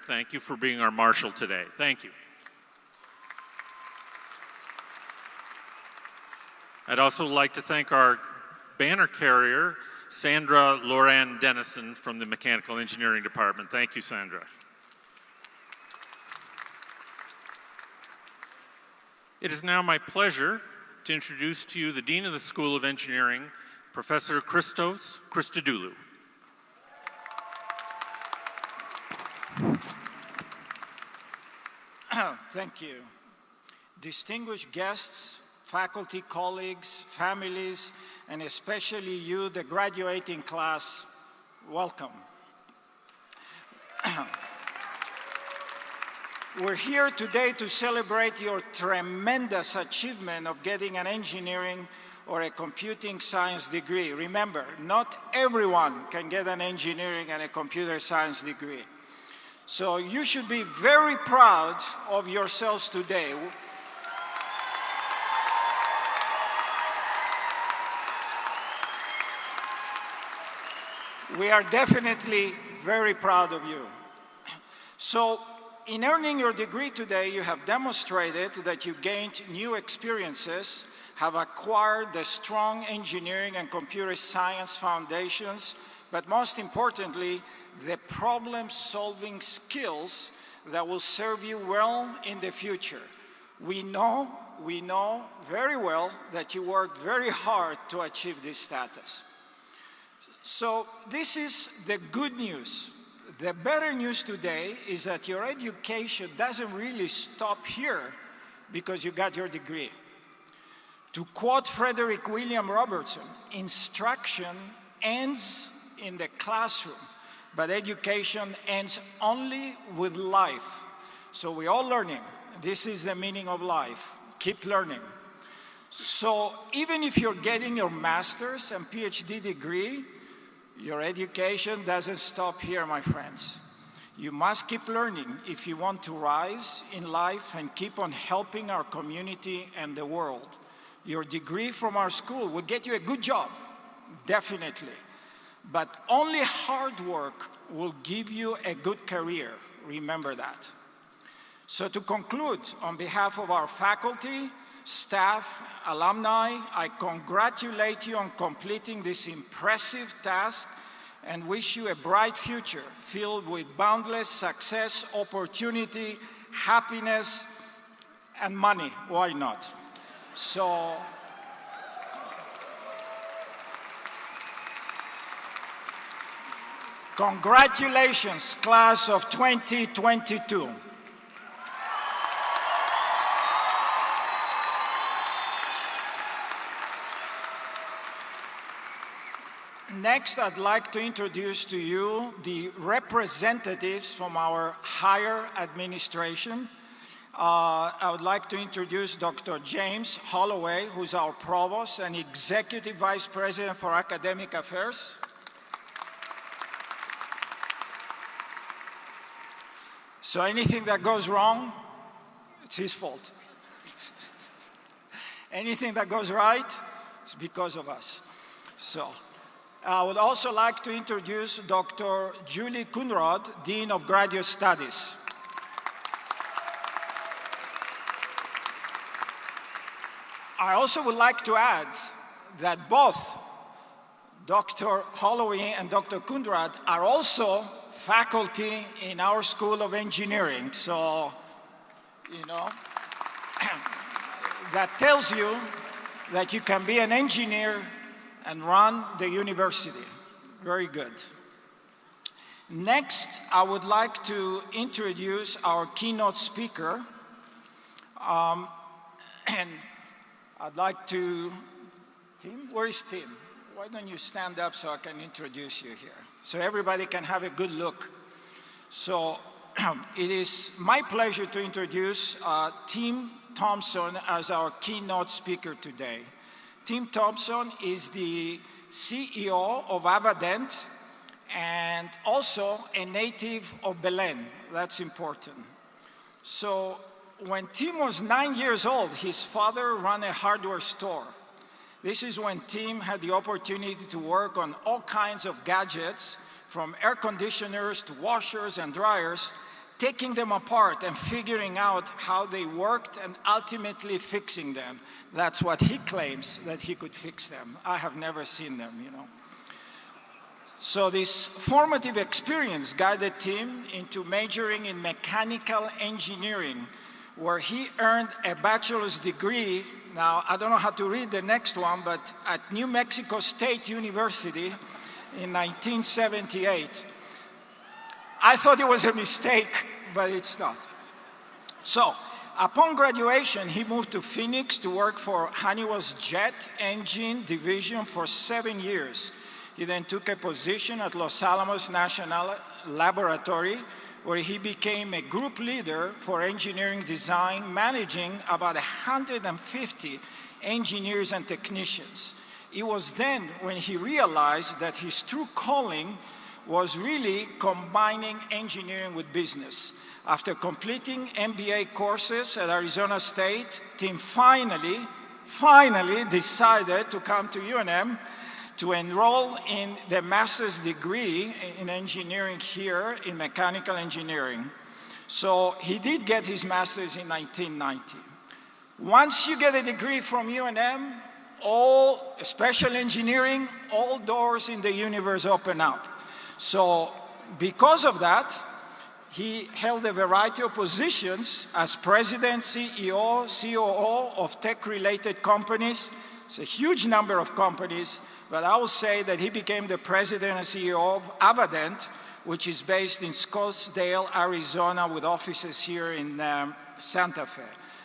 Thank you for being our marshal today. Thank you. I'd also like to thank our banner carrier, Sandra Loran Dennison from the Mechanical Engineering Department. Thank you, Sandra. It is now my pleasure to introduce to you the Dean of the School of Engineering, Professor Christos Christodoulou. Thank you. Distinguished guests, faculty, colleagues, families, and especially you, the graduating class, welcome. We're here today to celebrate your tremendous achievement of getting an engineering or a computing science degree. Remember, not everyone can get an engineering and a computer science degree. So you should be very proud of yourselves today. We are definitely very proud of you. So in earning your degree today, you have demonstrated that you gained new experiences, have acquired the strong engineering and computer science foundations, but most importantly, the problem-solving skills that will serve you well in the future. We know very well that you worked very hard to achieve this status. So this is the good news. The better news today is that your education doesn't really stop here because you got your degree. To quote Frederick William Robertson, instruction ends in the classroom, but education ends only with life. So we're all learning. This is the meaning of life. Keep learning. So even if you're getting your master's and PhD degree, your education doesn't stop here, my friends. You must keep learning if you want to rise in life and keep on helping our community and the world. Your degree from our school will get you a good job, definitely. But only hard work will give you a good career. Remember that. So to conclude, on behalf of our faculty, staff, alumni, I congratulate you on completing this impressive task and wish you a bright future filled with boundless success, opportunity, happiness, and money. Why not? So, congratulations, class of 2022. Next, I'd like to introduce to you the representatives from our higher administration. I would like to introduce Dr. James Holloway, who's our provost and executive vice president for academic affairs. So anything that goes wrong, it's his fault. Anything that goes right, it's because of us. So I would also like to introduce Dr. Julie Kunrod, Dean of Graduate Studies. I also would like to add that both Dr. Holloway and Dr. Kunrad are also faculty in our School of Engineering. So, that tells you that you can be an engineer and run the university. Very good. Next, I would like to introduce our keynote speaker. And I'd like to, Tim, where is Tim? Why don't you stand up so I can introduce you here, so everybody can have a good look. So it is my pleasure to introduce Tim Thompson as our keynote speaker today. Tim Thompson is the CEO of Avadent and also a native of Belen. That's important. So when Tim was 9 years old, his father ran a hardware store. This is when Tim had the opportunity to work on all kinds of gadgets, from air conditioners to washers and dryers. taking them apart and figuring out how they worked and ultimately fixing them. That's what he claims, that he could fix them. I have never seen them, you know. So this formative experience guided him into majoring in mechanical engineering, where he earned a bachelor's degree. Now, I don't know how to read the next one, but at New Mexico State University in 1978. I thought it was a mistake, but it's not. So, upon graduation, he moved to Phoenix to work for Honeywell's jet engine division for 7 years. He then took a position at Los Alamos National Laboratory, where he became a group leader for engineering design, managing about 150 engineers and technicians. It was then when he realized that his true calling was really combining engineering with business. After completing MBA courses at Arizona State, Tim finally decided to come to UNM to enroll in the master's degree in engineering here in mechanical engineering. So he did get his master's in 1990. Once you get a degree from UNM, all special engineering, all doors in the universe open up. So because of that, he held a variety of positions as president, CEO, COO of tech-related companies. It's a huge number of companies, but I will say that he became the president and CEO of Avadent, which is based in Scottsdale, Arizona, with offices here in Santa Fe.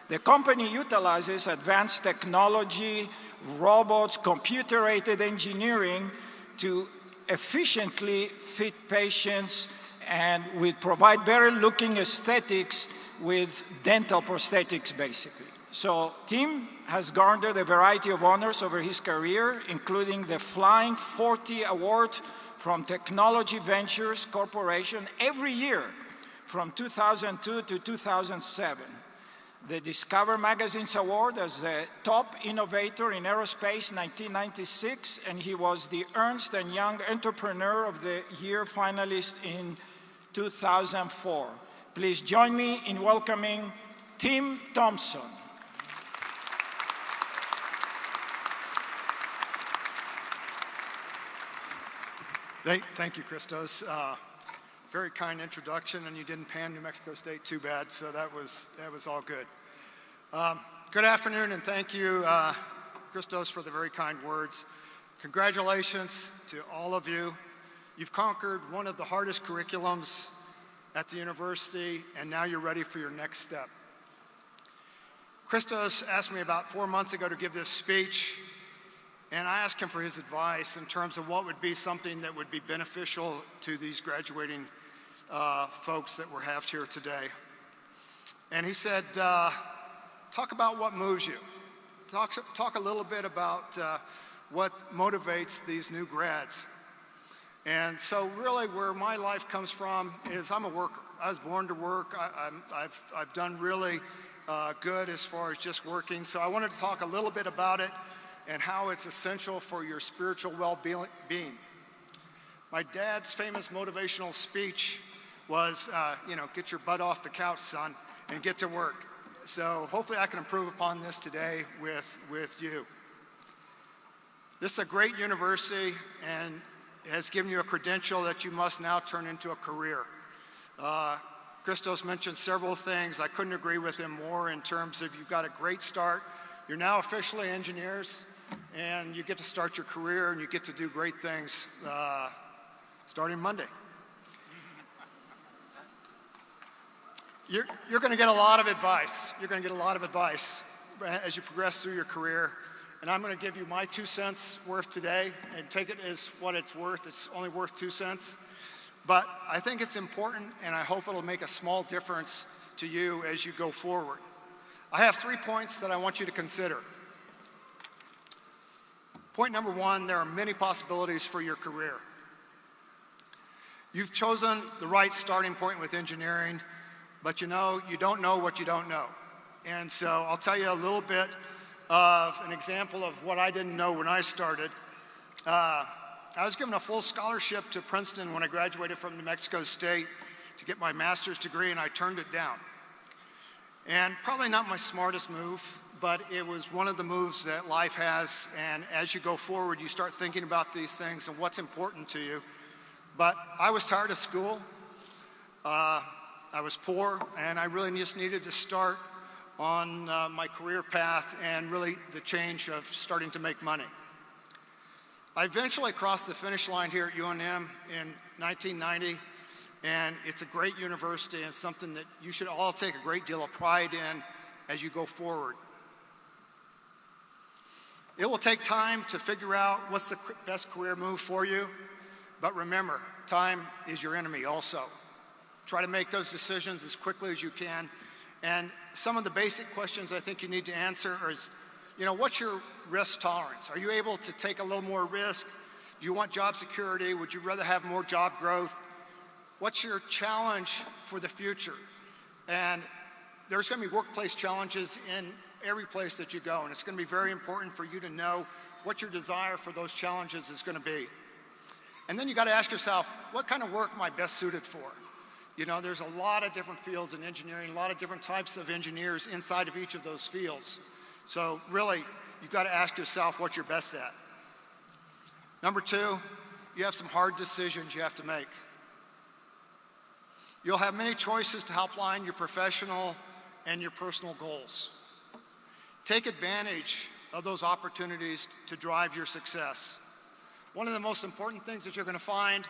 The company utilizes advanced technology, robots, computer-aided engineering to efficiently fit patients, and we provide better-looking aesthetics with dental prosthetics, basically. So Tim has garnered a variety of honors over his career, including the Flying 40 Award from Technology Ventures Corporation every year from 2002 to 2007. The Discover Magazine's award as the top innovator in aerospace 1996, and he was the Ernst & Young Entrepreneur of the Year finalist in 2004. Please join me in welcoming Tim Thompson. Thank you, Christos. Very kind introduction, and you didn't pan New Mexico State too bad, so that was all good. Good afternoon, and thank you, Christos, for the very kind words. Congratulations to all of you. You've conquered one of the hardest curriculums at the university, and now you're ready for your next step. Christos asked me about 4 months ago to give this speech, and I asked him for his advice in terms of what would be something that would be beneficial to these graduating folks that we have here today. And he said, talk about what moves you. Talk a little bit about what motivates these new grads. And so really where my life comes from is I'm a worker. I was born to work. I've done really good as far as just working. So I wanted to talk a little bit about it and how it's essential for your spiritual well-being. My dad's famous motivational speech was, get your butt off the couch, son, and get to work. So hopefully I can improve upon this today with you. This is a great university and has given you a credential that you must now turn into a career. Christos mentioned several things. I couldn't agree with him more in terms of you've got a great start. You're now officially engineers, and you get to start your career and you get to do great things starting Monday. You're going to get a lot of advice. You're going to get a lot of advice as you progress through your career. And I'm going to give you my 2 cents worth today and take it as what it's worth. It's only worth 2 cents. But I think it's important, and I hope it'll make a small difference to you as you go forward. I have 3 points that I want you to consider. Point number 1, there are many possibilities for your career. You've chosen the right starting point with engineering, but you don't know what you don't know. And so I'll tell you a little bit of an example of what I didn't know when I started. I was given a full scholarship to Princeton when I graduated from New Mexico State to get my master's degree, and I turned it down. And probably not my smartest move, but it was one of the moves that life has, and as you go forward, you start thinking about these things and what's important to you. But I was tired of school. I was poor, and I really just needed to start on my career path and really the change of starting to make money. I eventually crossed the finish line here at UNM in 1990, and it's a great university and something that you should all take a great deal of pride in as you go forward. It will take time to figure out what's the best career move for you, but remember, time is your enemy also. Try to make those decisions as quickly as you can. And some of the basic questions I think you need to answer is, what's your risk tolerance? Are you able to take a little more risk? Do you want job security? Would you rather have more job growth? What's your challenge for the future? And there's going to be workplace challenges in every place that you go, and it's going to be very important for you to know what your desire for those challenges is going to be. And then you got to ask yourself, what kind of work am I best suited for? There's a lot of different fields in engineering, a lot of different types of engineers inside of each of those fields. So really, you've got to ask yourself what you're best at. Number two, you have some hard decisions you have to make. You'll have many choices to help line your professional and your personal goals. Take advantage of those opportunities to drive your success. One of the most important things that you're going to find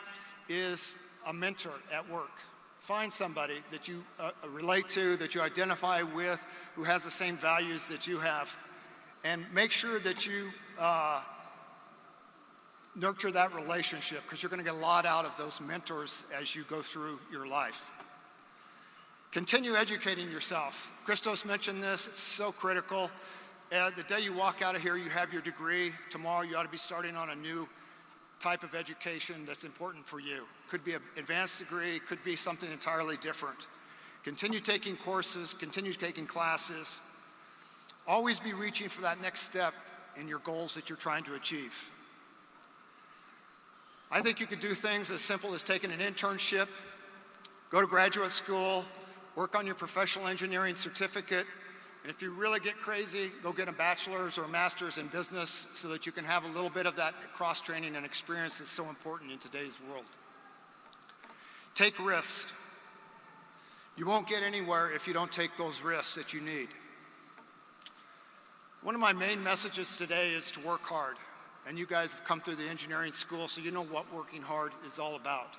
is a mentor at work. Find somebody that you relate to, that you identify with, who has the same values that you have. And make sure that you nurture that relationship, because you're going to get a lot out of those mentors as you go through your life. Continue educating yourself. Christos mentioned this, it's so critical. The day you walk out of here, you have your degree. Tomorrow you ought to be starting on a new type of education that's important for you. Could be an advanced degree, could be something entirely different. Continue taking courses, continue taking classes. Always be reaching for that next step in your goals that you're trying to achieve. I think you could do things as simple as taking an internship, go to graduate school, work on your professional engineering certificate, and if you really get crazy, go get a bachelor's or a master's in business so that you can have a little bit of that cross-training and experience that's so important in today's world. Take risks. You won't get anywhere if you don't take those risks that you need. One of my main messages today is to work hard. And you guys have come through the engineering school, so you know what working hard is all about.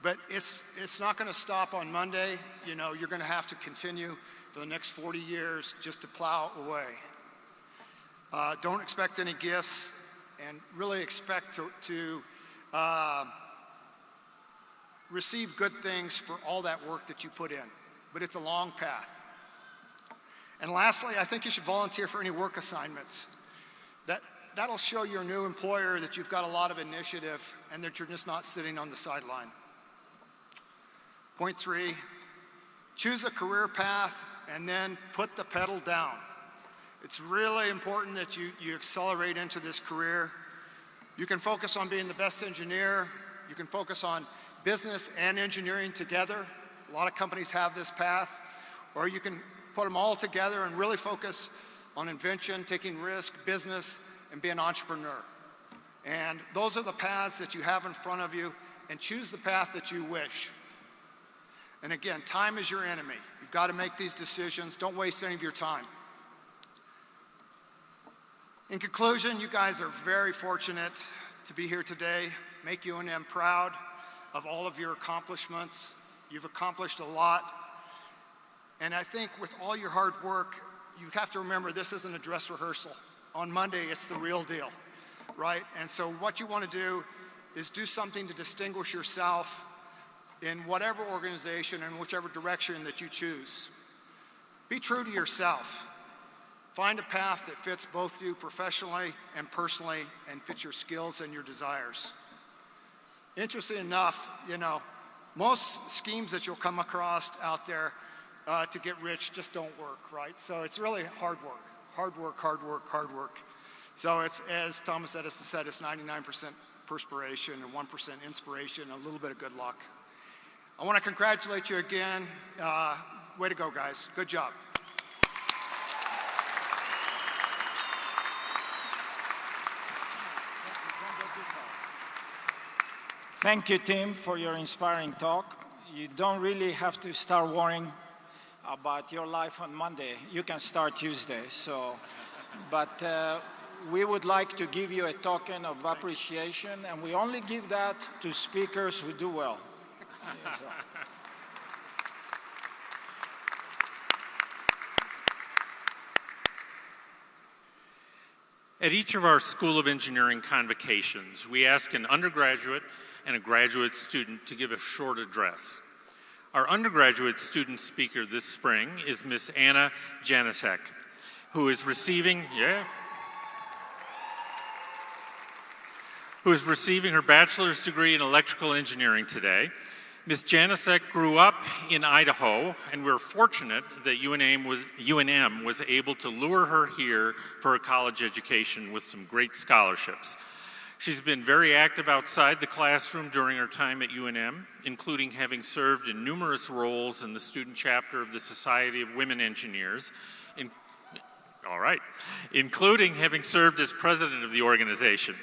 But it's not going to stop on Monday. You're going to have to continue for the next 40 years just to plow away. Don't expect any gifts, and really expect to receive good things for all that work that you put in. But it's a long path. And lastly, I think you should volunteer for any work assignments. That'll show your new employer that you've got a lot of initiative and that you're just not sitting on the sideline. Point 3, choose a career path and then put the pedal down. It's really important that you accelerate into this career. You can focus on being the best engineer. You can focus on business and engineering together. A lot of companies have this path. Or you can put them all together and really focus on invention, taking risk, business, and be an entrepreneur. And those are the paths that you have in front of you, and choose the path that you wish. And again, time is your enemy. You've got to make these decisions. Don't waste any of your time. In conclusion, you guys are very fortunate to be here today. Make UNM proud of all of your accomplishments. You've accomplished a lot. And I think with all your hard work, you have to remember this isn't a dress rehearsal. On Monday, it's the real deal, right? And so what you want to do is do something to distinguish yourself in whatever organization and whichever direction that you choose. Be true to yourself. Find a path that fits both you professionally and personally and fits your skills and your desires. Interesting enough, most schemes that you'll come across out there to get rich just don't work, right? So it's really hard work. Hard work, hard work, hard work. So it's, as Thomas Edison said, it's 99% perspiration and 1% inspiration, and a little bit of good luck. I want to congratulate you again. Way to go, guys. Good job. Thank you, Tim, for your inspiring talk. You don't really have to start worrying about your life on Monday. You can start Tuesday. But we would like to give you a token of appreciation, and we only give that to speakers who do well. At each of our School of Engineering convocations, we ask an undergraduate and a graduate student to give a short address. Our undergraduate student speaker this spring is Miss Anna Janasek, who is receiving her bachelor's degree in electrical engineering today. Ms. Janasek grew up in Idaho, and we're fortunate that UNM was able to lure her here for a college education with some great scholarships. She's been very active outside the classroom during her time at UNM, including having served in numerous roles in the student chapter of the Society of Women Engineers, including having served as president of the organization.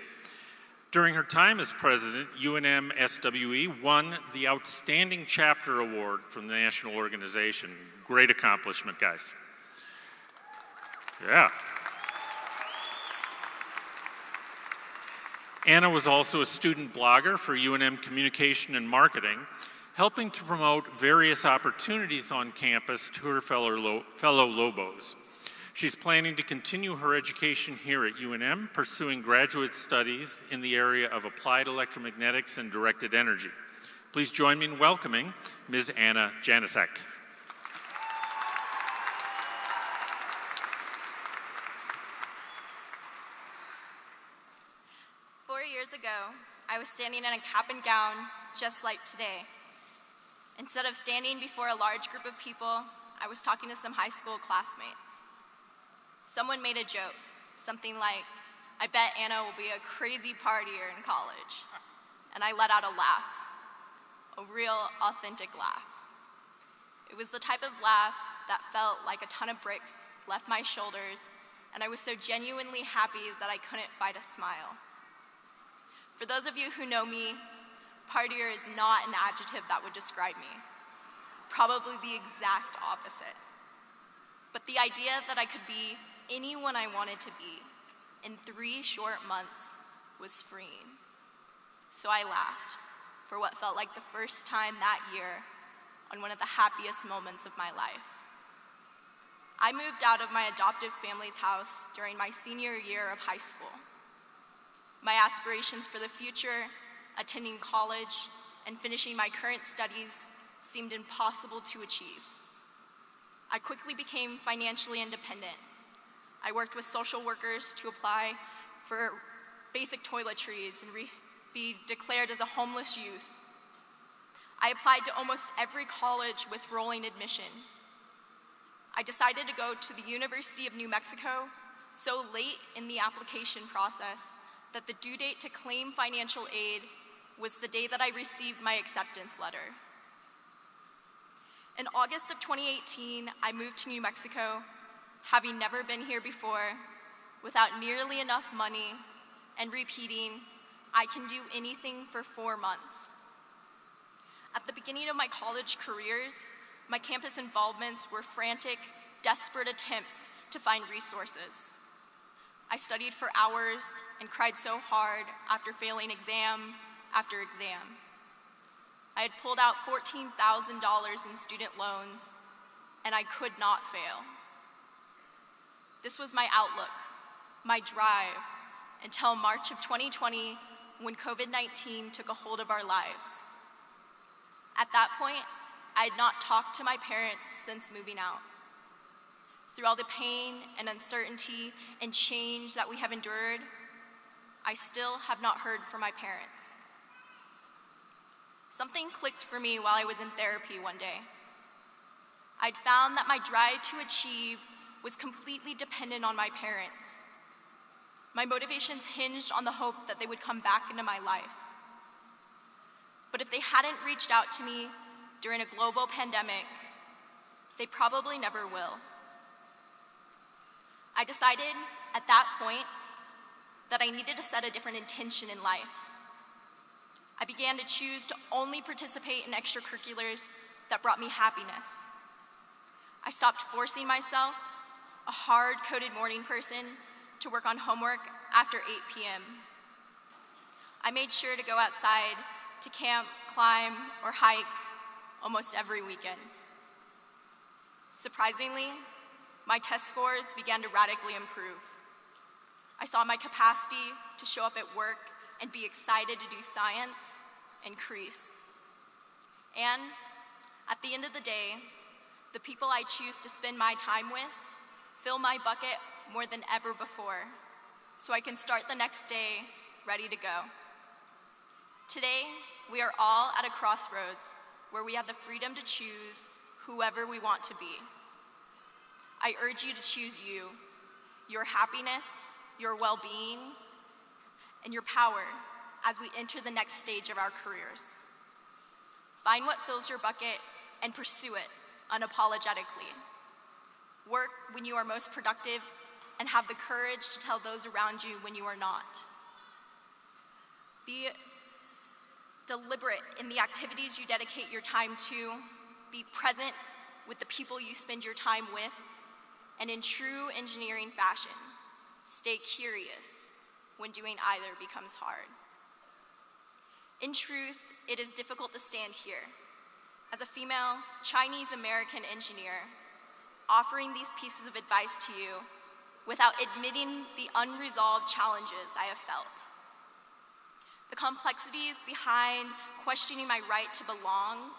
During her time as president, UNM SWE won the Outstanding Chapter Award from the national organization. Great accomplishment, guys. Yeah. Anna was also a student blogger for UNM Communication and Marketing, helping to promote various opportunities on campus to her fellow Lobos. She's planning to continue her education here at UNM, pursuing graduate studies in the area of applied electromagnetics and directed energy. Please join me in welcoming Ms. Anna Janasek. 4 years ago, I was standing in a cap and gown just like today. Instead of standing before a large group of people, I was talking to some high school classmates. Someone made a joke, something like, "I bet Anna will be a crazy partier in college." And I let out a laugh, a real, authentic laugh. It was the type of laugh that felt like a ton of bricks left my shoulders, and I was so genuinely happy that I couldn't fight a smile. For those of you who know me, partier is not an adjective that would describe me. Probably the exact opposite. But the idea that I could be anyone I wanted to be in 3 short months was freeing. So I laughed for what felt like the first time that year on one of the happiest moments of my life. I moved out of my adoptive family's house during my senior year of high school. My aspirations for the future, attending college, and finishing my current studies seemed impossible to achieve. I quickly became financially independent. I worked with social workers to apply for basic toiletries and be declared as a homeless youth. I applied to almost every college with rolling admission. I decided to go to the University of New Mexico so late in the application process that the due date to claim financial aid was the day that I received my acceptance letter. In August of 2018, I moved to New Mexico, having never been here before, without nearly enough money, and repeating, "I can do anything for 4 months." At the beginning of my college careers, my campus involvements were frantic, desperate attempts to find resources. I studied for hours and cried so hard after failing exam after exam. I had pulled out $14,000 in student loans, and I could not fail. This was my outlook, my drive, until March of 2020, when COVID-19 took a hold of our lives. At that point, I had not talked to my parents since moving out. Through all the pain and uncertainty and change that we have endured, I still have not heard from my parents. Something clicked for me while I was in therapy one day. I'd found that my drive to achieve was completely dependent on my parents. My motivations hinged on the hope that they would come back into my life. But if they hadn't reached out to me, during a global pandemic, they probably never will. I decided at that point that I needed to set a different intention in life. I began to choose to only participate in extracurriculars that brought me happiness. I stopped forcing myself, a hard-coded morning person, to work on homework after 8 p.m. I made sure to go outside to camp, climb, or hike almost every weekend. Surprisingly, my test scores began to radically improve. I saw my capacity to show up at work and be excited to do science increase. And at the end of the day, the people I choose to spend my time with fill my bucket more than ever before, so I can start the next day ready to go. Today, we are all at a crossroads where we have the freedom to choose whoever we want to be. I urge you to choose you, your happiness, your well-being, and your power as we enter the next stage of our careers. Find what fills your bucket and pursue it unapologetically. Work when you are most productive and have the courage to tell those around you when you are not. Be deliberate in the activities you dedicate your time to. Be present with the people you spend your time with. And in true engineering fashion, stay curious when doing either becomes hard. In truth, it is difficult to stand here as a female Chinese-American engineer offering these pieces of advice to you without admitting the unresolved challenges I have felt. The complexities behind questioning my right to belong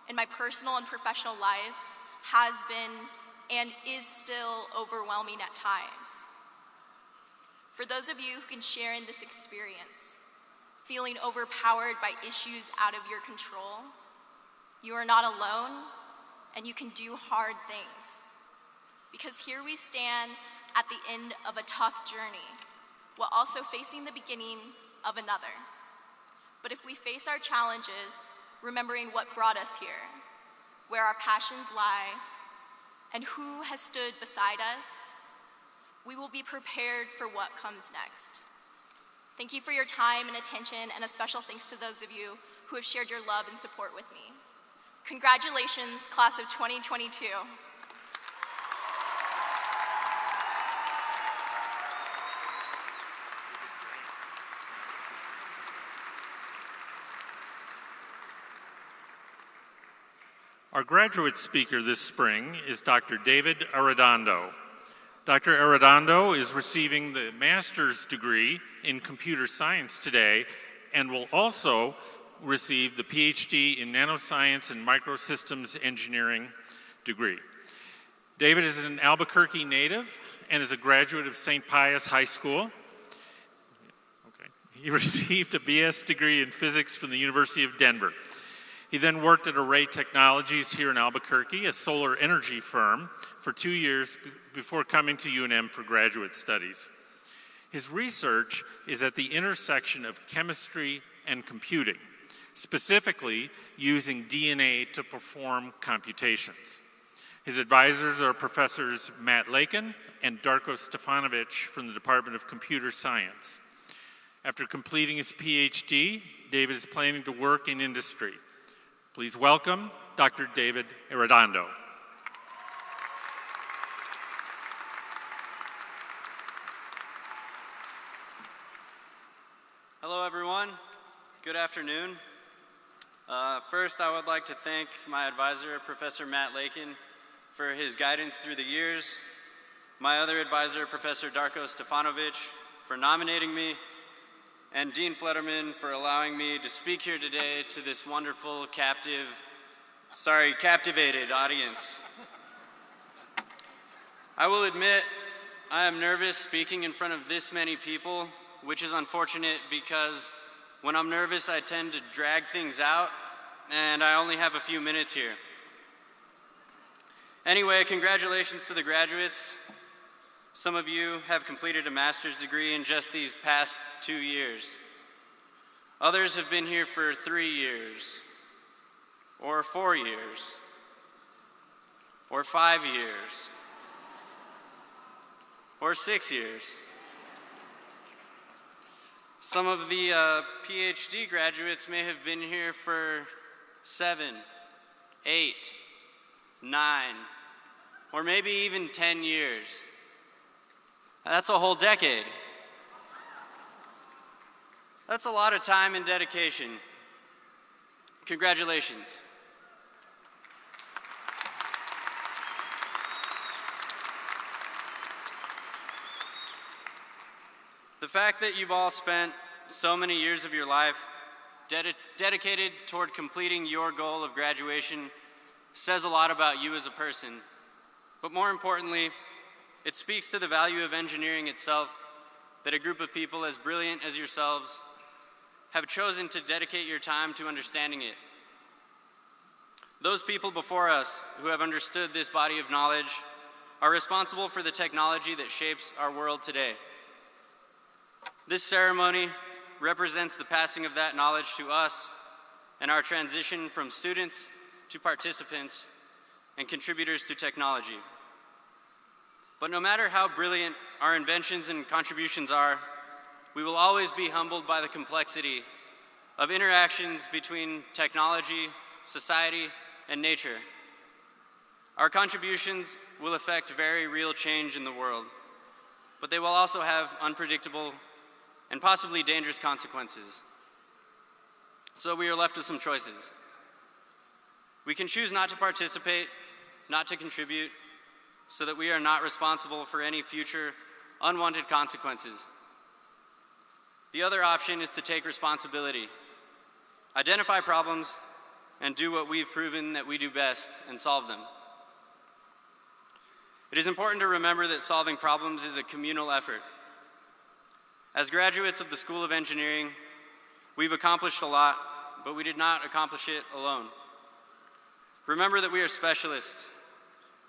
in my personal and professional lives has been and is still overwhelming at times. For those of you who can share in this experience, feeling overpowered by issues out of your control, you are not alone and you can do hard things. Because here we stand at the end of a tough journey, while also facing the beginning of another. But if we face our challenges, remembering what brought us here, where our passions lie, and who has stood beside us, we will be prepared for what comes next. Thank you for your time and attention, and a special thanks to those of you who have shared your love and support with me. Congratulations, class of 2022. Our graduate speaker this spring is Dr. David Arredondo. Dr. Arredondo is receiving the master's degree in computer science today and will also receive the PhD in nanoscience and microsystems engineering degree. David is an Albuquerque native and is a graduate of St. Pius High School. He received a BS degree in physics from the University of Denver. He then worked at Array Technologies here in Albuquerque, a solar energy firm, for 2 years before coming to UNM for graduate studies. His research is at the intersection of chemistry and computing, specifically using DNA to perform computations. His advisors are Professors Matt Lakin and Darko Stefanovic from the Department of Computer Science. After completing his PhD, David is planning to work in industry. Please welcome Dr. David Arredondo. Hello, everyone. Good afternoon. First, I would like to thank my advisor, Professor Matt Lakin, for his guidance through the years, my other advisor, Professor Darko Stefanovic, for nominating me, and Dean Flederman for allowing me to speak here today to this wonderful, captivated audience. I will admit, I am nervous speaking in front of this many people, which is unfortunate because when I'm nervous, I tend to drag things out, and I only have a few minutes here. Anyway, congratulations to the graduates. Some of you have completed a master's degree in just these past 2 years. Others have been here for 3 years. or 4 years, or 5 years, or 6 years. Some of the PhD graduates may have been here for 7, 8, 9, or maybe even 10 years. That's a whole decade. That's a lot of time and dedication. Congratulations. The fact that you've all spent so many years of your life dedicated toward completing your goal of graduation says a lot about you as a person. But more importantly, it speaks to the value of engineering itself, that a group of people as brilliant as yourselves have chosen to dedicate your time to understanding it. Those people before us who have understood this body of knowledge are responsible for the technology that shapes our world today. This ceremony represents the passing of that knowledge to us and our transition from students to participants and contributors to technology. But no matter how brilliant our inventions and contributions are, we will always be humbled by the complexity of interactions between technology, society, and nature. Our contributions will affect very real change in the world, but they will also have unpredictable and possibly dangerous consequences. So we are left with some choices. We can choose not to participate, not to contribute, so that we are not responsible for any future unwanted consequences. The other option is to take responsibility, identify problems, and do what we've proven that we do best and solve them. It is important to remember that solving problems is a communal effort. As graduates of the School of Engineering, we've accomplished a lot, but we did not accomplish it alone. Remember that we are specialists,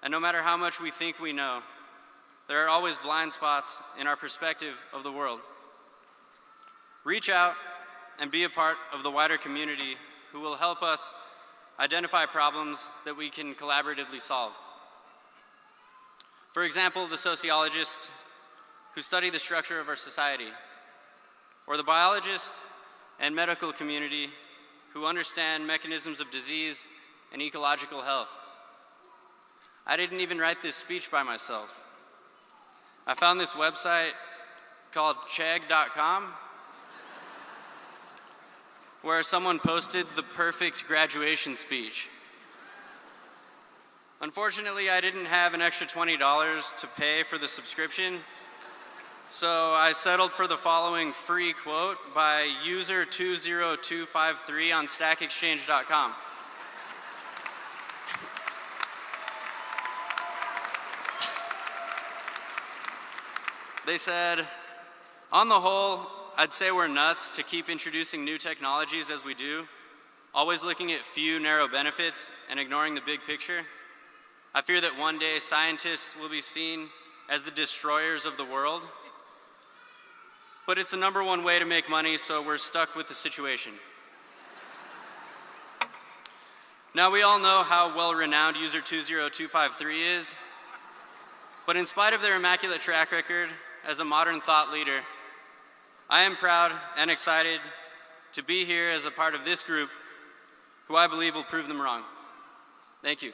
and no matter how much we think we know, there are always blind spots in our perspective of the world. Reach out and be a part of the wider community who will help us identify problems that we can collaboratively solve. For example, the sociologists who study the structure of our society, or the biologists and medical community who understand mechanisms of disease and ecological health. I didn't even write this speech by myself. I found this website called chegg.com where someone posted the perfect graduation speech. Unfortunately, I didn't have an extra $20 to pay for the subscription, so I settled for the following free quote by user 20253 on stackexchange.com. They said, "On the whole, I'd say we're nuts to keep introducing new technologies as we do, always looking at few narrow benefits and ignoring the big picture. I fear that one day scientists will be seen as the destroyers of the world. But it's the #1 way to make money, so we're stuck with the situation." Now, we all know how well-renowned user 20253 is, but in spite of their immaculate track record as a modern thought leader, I am proud and excited to be here as a part of this group who I believe will prove them wrong. Thank you.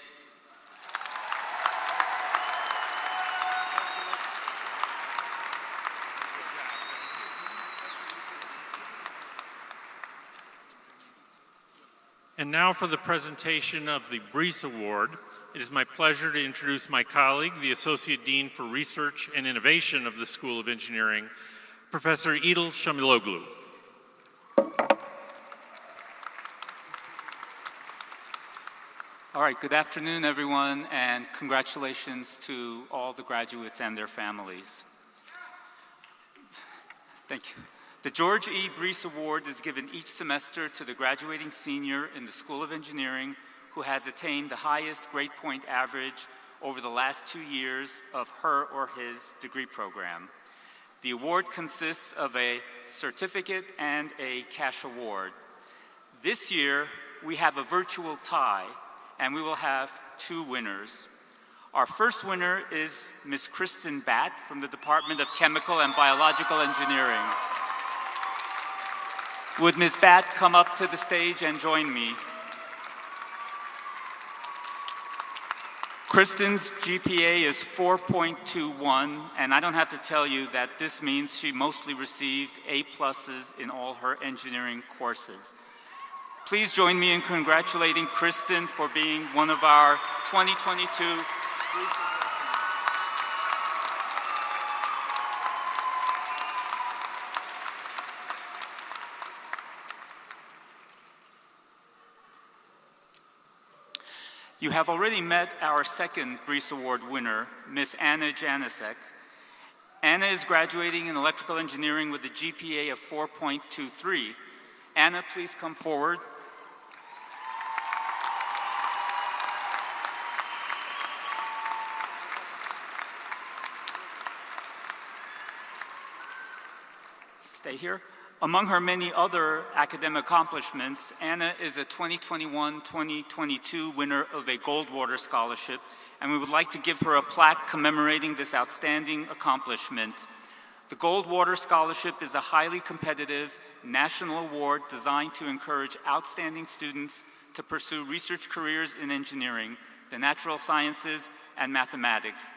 And now for the presentation of the Brees Award. It is my pleasure to introduce my colleague, the Associate Dean for Research and Innovation of the School of Engineering, Professor Idil Shamiloglu. All right, good afternoon, everyone, and congratulations to all the graduates and their families. Thank you. The George E. Brees Award is given each semester to the graduating senior in the School of Engineering who has attained the highest grade point average over the last 2 years of her or his degree program. The award consists of a certificate and a cash award. This year, we have a virtual tie, and we will have 2 winners. Our first winner is Ms. Kristen Batt from the Department of Chemical and Biological Engineering. Would Ms. Batt come up to the stage and join me? Kristen's GPA is 4.21, and I don't have to tell you that this means she mostly received A+ in all her engineering courses. Please join me in congratulating Kristen for being one of our 2022 You have already met our second BREEZE Award winner, Ms. Anna Janicek. Anna is graduating in electrical engineering with a GPA of 4.23. Anna, please come forward. Stay here. Among her many other academic accomplishments, Anna is a 2021-2022 winner of a Goldwater Scholarship, and we would like to give her a plaque commemorating this outstanding accomplishment. The Goldwater Scholarship is a highly competitive national award designed to encourage outstanding students to pursue research careers in engineering, the natural sciences, and mathematics.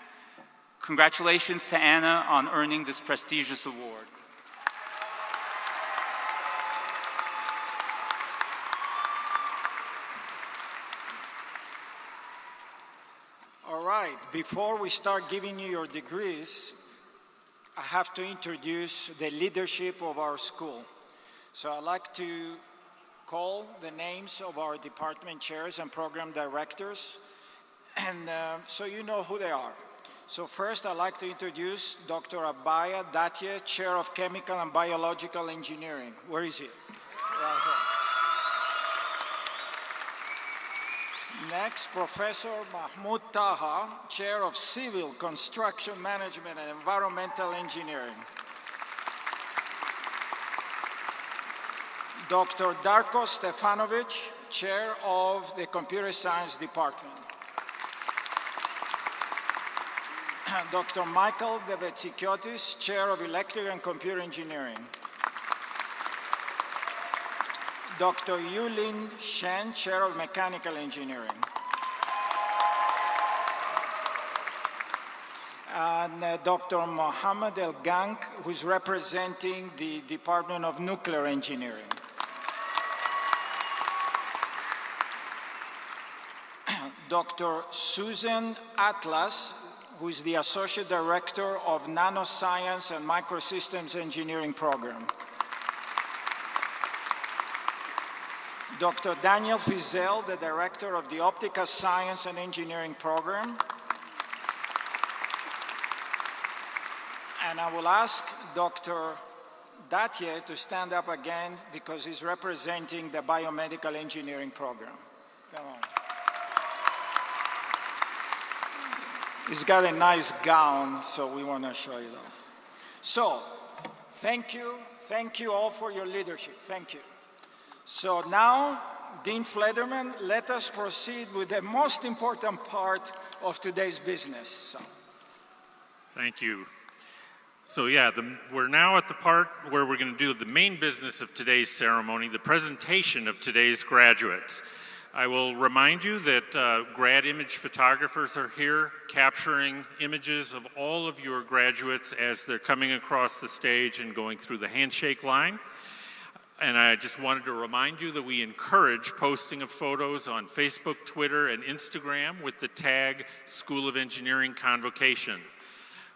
Congratulations to Anna on earning this prestigious award. All right, before we start giving you your degrees, I have to introduce the leadership of our school. So I'd like to call the names of our department chairs and program directors, and so you know who they are. So first, I'd like to introduce Dr. Abaya Datye, Chair of Chemical and Biological Engineering. Where is he? Right here. Next, Professor Mahmoud Taha, Chair of Civil, Construction Management and Environmental Engineering. Dr. Darko Stefanovic, Chair of the Computer Science Department. Dr. Michael Devetsikiotis, Chair of Electrical and Computer Engineering. Dr. Yulin Shen, Chair of Mechanical Engineering. And Dr. Mohammed El Gank, who's representing the Department of Nuclear Engineering. Dr. Susan Atlas, who is the Associate Director of Nanoscience and Microsystems Engineering Program. Dr. Daniel Fizel, the Director of the Optical Science and Engineering Program. And I will ask Dr. Datye to stand up again because he's representing the Biomedical Engineering Program. Come on. He's got a nice gown, so we want to show it off. So, thank you all for your leadership. Thank you. So now, Dean Flederman, let us proceed with the most important part of today's business. So. Thank you. So yeah, we're now at the part where we're going to do the main business of today's ceremony, the presentation of today's graduates. I will remind you that grad image photographers are here capturing images of all of your graduates as they're coming across the stage and going through the handshake line. And I just wanted to remind you that we encourage posting of photos on Facebook, Twitter, and Instagram with the tag School of Engineering Convocation.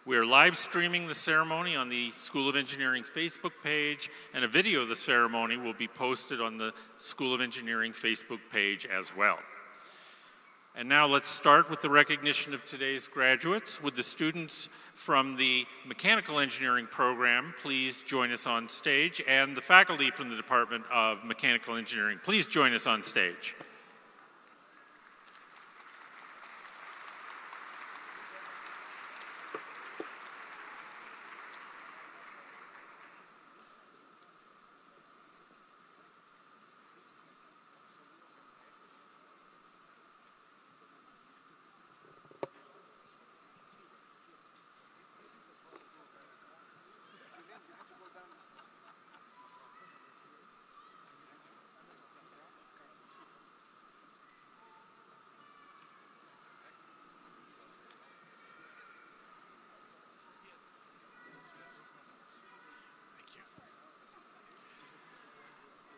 We are live streaming the ceremony on the School of Engineering Facebook page, and a video of the ceremony will be posted on the School of Engineering Facebook page as well. And now let's start with the recognition of today's graduates. Would the students from the Mechanical Engineering program please join us on stage, and the faculty from the Department of Mechanical Engineering, please join us on stage.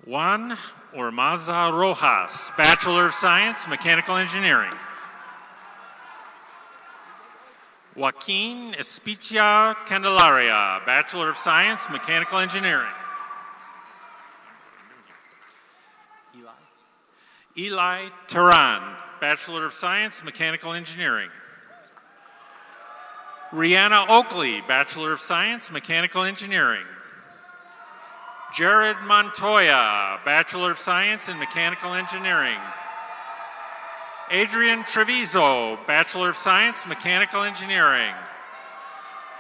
Juan Ormaza Rojas, Bachelor of Science, Mechanical Engineering. Joaquin Espitia Candelaria, Bachelor of Science, Mechanical Engineering. Eli Tehran, Bachelor of Science, Mechanical Engineering. Rihanna Oakley, Bachelor of Science, Mechanical Engineering. Jared Montoya, Bachelor of Science in Mechanical Engineering. Adrian Treviso, Bachelor of Science, Mechanical Engineering.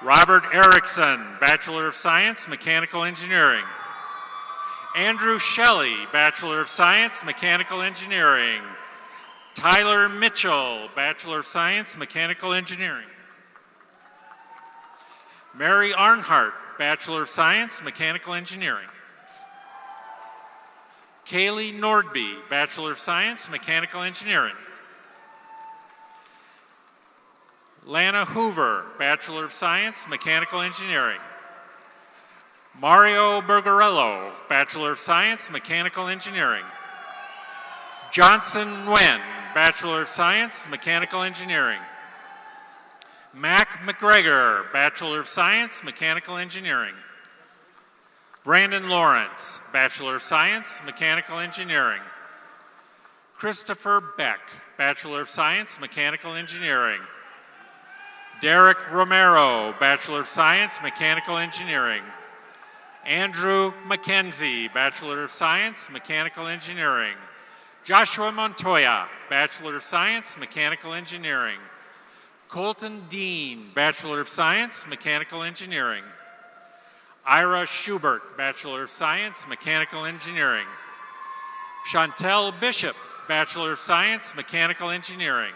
Robert Erickson, Bachelor of Science, Mechanical Engineering. Andrew Shelley, Bachelor of Science, Mechanical Engineering. Tyler Mitchell, Bachelor of Science, Mechanical Engineering. Mary Arnhart, Bachelor of Science, Mechanical Engineering. Kaylee Nordby, Bachelor of Science, Mechanical Engineering. Lana Hoover, Bachelor of Science, Mechanical Engineering. Mario Bergarello, Bachelor of Science, Mechanical Engineering. Johnson Nguyen, Bachelor of Science, Mechanical Engineering. Mac McGregor, Bachelor of Science, Mechanical Engineering. Brandon Lawrence, Bachelor of Science, Mechanical Engineering. Christopher Beck, Bachelor of Science, Mechanical Engineering. Derek Romero, Bachelor of Science, Mechanical Engineering. Andrew McKenzie, Bachelor of Science, Mechanical Engineering. Joshua Montoya, Bachelor of Science, Mechanical Engineering. Colton Dean, Bachelor of Science, Mechanical Engineering. Ira Schubert, Bachelor of Science, Mechanical Engineering. Chantel Bishop, Bachelor of Science, Mechanical Engineering.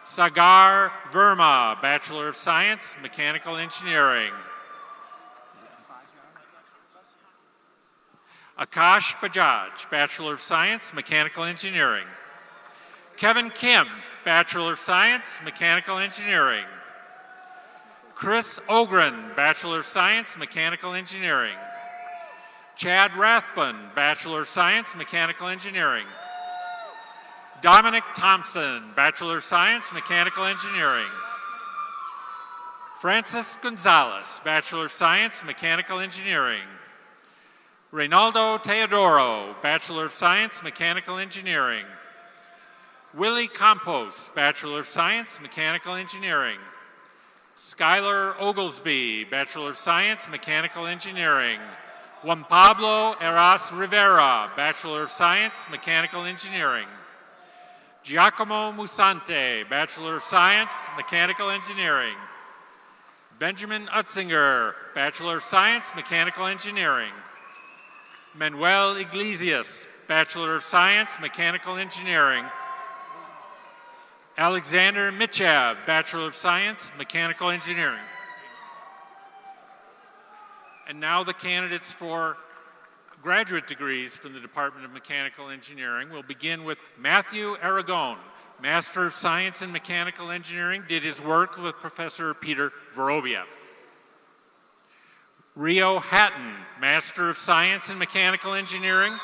Sagar Verma, Bachelor of Science, Mechanical Engineering. Akash Bajaj, Bachelor of Science, Mechanical Engineering. Kevin Kim, Bachelor of Science, Mechanical Engineering. Chris Ogren, Bachelor of Science, Mechanical Engineering. Chad Rathbun, Bachelor of Science, Mechanical Engineering. Dominic Thompson, Bachelor of Science, Mechanical Engineering. Francis Gonzalez, Bachelor of Science, Mechanical Engineering. Reynaldo Teodoro, Bachelor of Science, Mechanical Engineering. Willie Campos, Bachelor of Science, Mechanical Engineering. Skylar Oglesby, Bachelor of Science, Mechanical Engineering. Juan Pablo Eras Rivera, Bachelor of Science, Mechanical Engineering. Giacomo Musante, Bachelor of Science, Mechanical Engineering. Benjamin Utzinger, Bachelor of Science, Mechanical Engineering. Manuel Iglesias, Bachelor of Science, Mechanical Engineering. Alexander Michev, Bachelor of Science, Mechanical Engineering. And now the candidates for graduate degrees from the Department of Mechanical Engineering. We'll begin with Matthew Aragon, Master of Science in Mechanical Engineering, did his work with Professor Peter Vorobiev. Rio Hatton, Master of Science in Mechanical Engineering,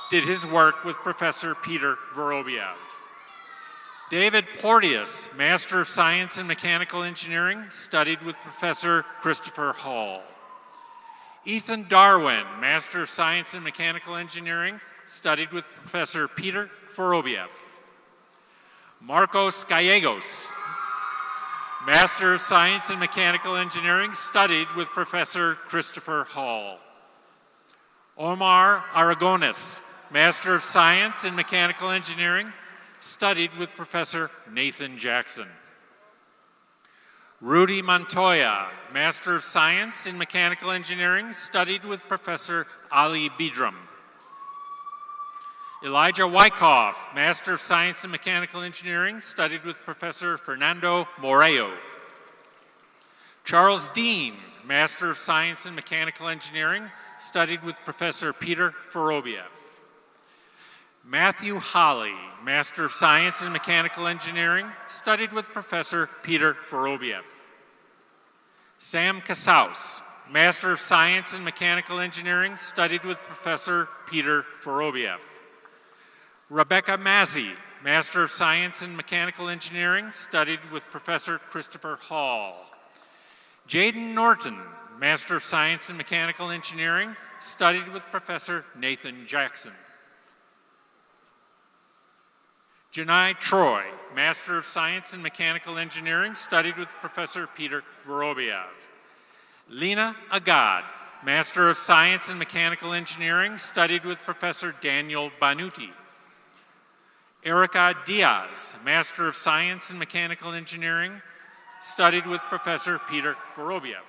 did his work with Professor Peter Vorobiev. David Porteous, Master of Science in Mechanical Engineering, studied with Professor Christopher Hall. Ethan Darwin, Master of Science in Mechanical Engineering, studied with Professor Peter Vorobiev. Marcos Gallegos, Master of Science in Mechanical Engineering, studied with Professor Christopher Hall. Omar Aragones, Master of Science in Mechanical Engineering, studied with Professor Nathan Jackson. Rudy Montoya, Master of Science in Mechanical Engineering, studied with Professor Ali Bidram. Elijah Wyckoff, Master of Science in Mechanical Engineering, studied with Professor Fernando Moreo. Charles Dean, Master of Science in Mechanical Engineering, studied with Professor Peter Vorobiev. Matthew Holly, Master of Science in Mechanical Engineering, studied with Professor Peter Vorobiev. Sam Casaus, Master of Science in Mechanical Engineering, studied with Professor Peter Vorobiev. Rebecca Mazzi, Master of Science in Mechanical Engineering, studied with Professor Christopher Hall. Jaden Norton, Master of Science in Mechanical Engineering, studied with Professor Nathan Jackson. Janai Troy, Master of Science in Mechanical Engineering, studied with Professor Peter Vorobiev. Lena Agad, Master of Science in Mechanical Engineering, studied with Professor Daniel Banuti. Erica Diaz, Master of Science in Mechanical Engineering, studied with Professor Peter Vorobiev.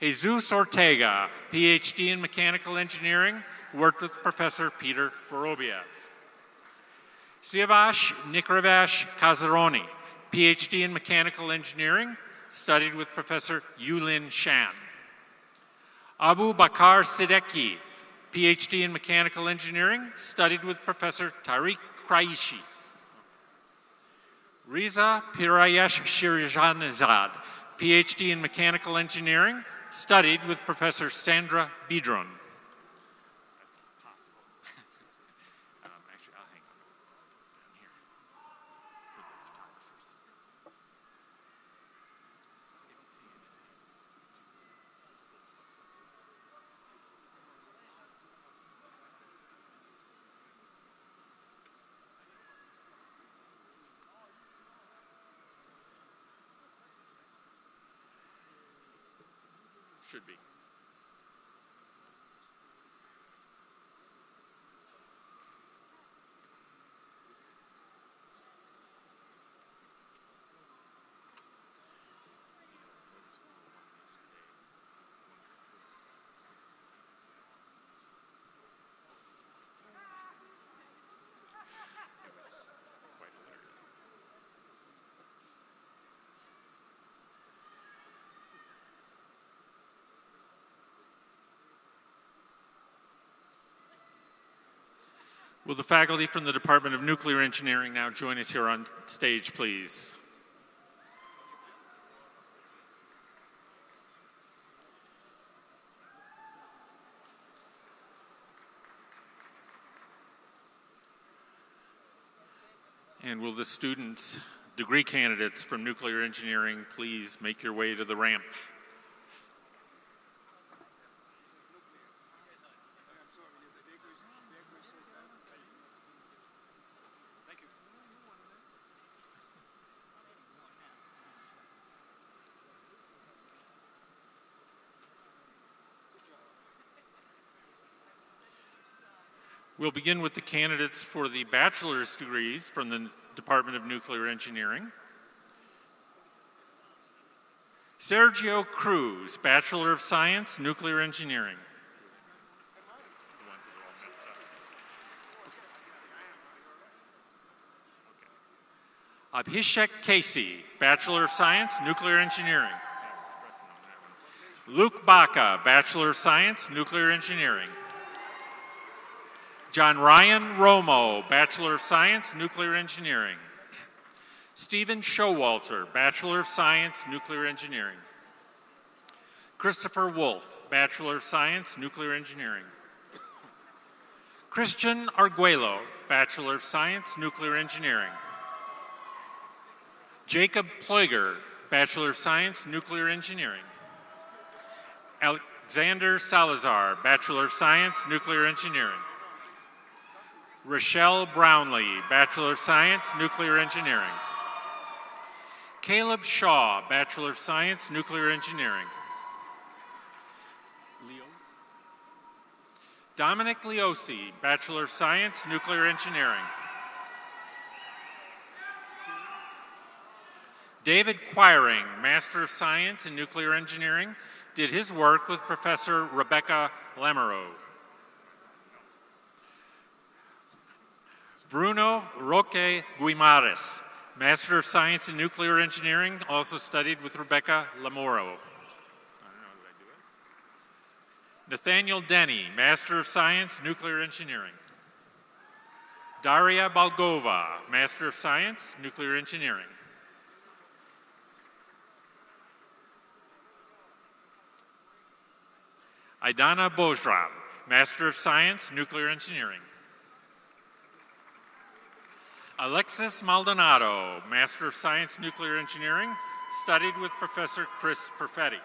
Jesus Ortega, PhD in Mechanical Engineering, worked with Professor Peter Vorobiev. Siavash Nikravash Kazaroni, PhD in Mechanical Engineering, studied with Professor Yulin Shan. Abu Bakar Siddiqui, PhD in Mechanical Engineering, studied with Professor Tariq Kraishi. Riza Pirayesh Shirjanizad, PhD in Mechanical Engineering, studied with Professor Sandra Bidron. Should be. Will the faculty from the Department of Nuclear Engineering now join us here on stage, please? And will the students, degree candidates from nuclear engineering, please make your way to the ramp? We'll begin with the candidates for the bachelor's degrees from the Department of Nuclear Engineering. Sergio Cruz, Bachelor of Science, Nuclear Engineering. Abhishek Casey, Bachelor of Science, Nuclear Engineering. Luke Baca, Bachelor of Science, Nuclear Engineering. John Ryan Romo, Bachelor of Science, Nuclear Engineering. Stephen Showalter, Bachelor of Science, Nuclear Engineering. Christopher Wolf, Bachelor of Science, Nuclear Engineering. Christian Arguello, Bachelor of Science, Nuclear Engineering. Jacob Pleuger, Bachelor of Science, Nuclear Engineering. Alexander Salazar, Bachelor of Science, Nuclear Engineering. Rochelle Brownlee, Bachelor of Science, Nuclear Engineering. Caleb Shaw, Bachelor of Science, Nuclear Engineering. Dominic Leosi, Bachelor of Science, Nuclear Engineering. David Quiring, Master of Science in Nuclear Engineering, did his work with Professor Rebecca Lamoureux. Bruno Roque Guimares, Master of Science in Nuclear Engineering, also studied with Rebecca Lamoureux. Nathaniel Denny, Master of Science, Nuclear Engineering. Daria Balgova, Master of Science, Nuclear Engineering. Aidana Bojram, Master of Science, Nuclear Engineering. Alexis Maldonado, Master of Science, Nuclear Engineering, studied with Professor Chris Perfetti.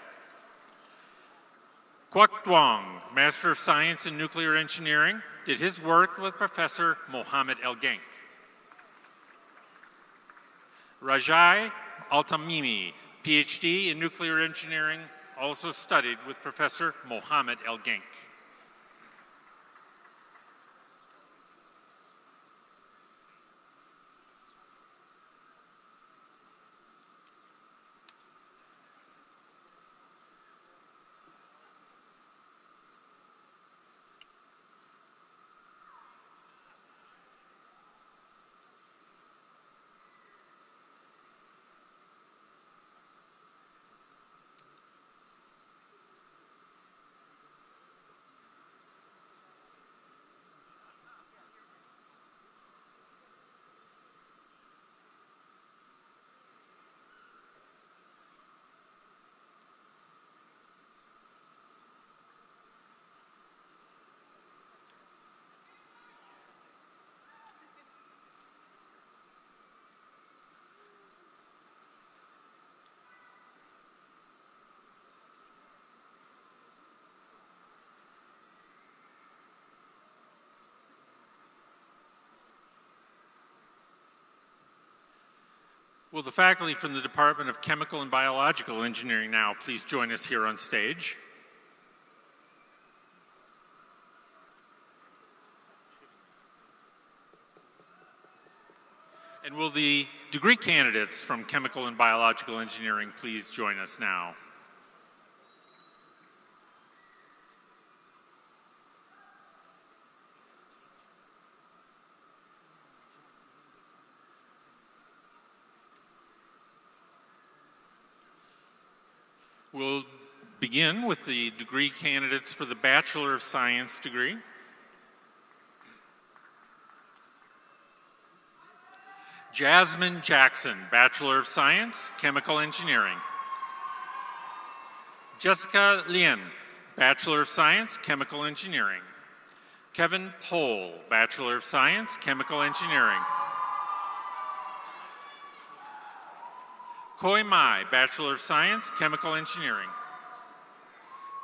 Quoc Duong, Master of Science in Nuclear Engineering, did his work with Professor Mohammed El Genk. Rajai Altamimi, PhD in Nuclear Engineering, also studied with Professor Mohammed El Genk. Will the faculty from the Department of Chemical and Biological Engineering now please join us here on stage? And will the degree candidates from Chemical and Biological Engineering please join us now? We'll begin with the degree candidates for the Bachelor of Science degree. Jasmine Jackson, Bachelor of Science, Chemical Engineering. Jessica Lien, Bachelor of Science, Chemical Engineering. Kevin Pohl, Bachelor of Science, Chemical Engineering. Koi Mai, Bachelor of Science, Chemical Engineering.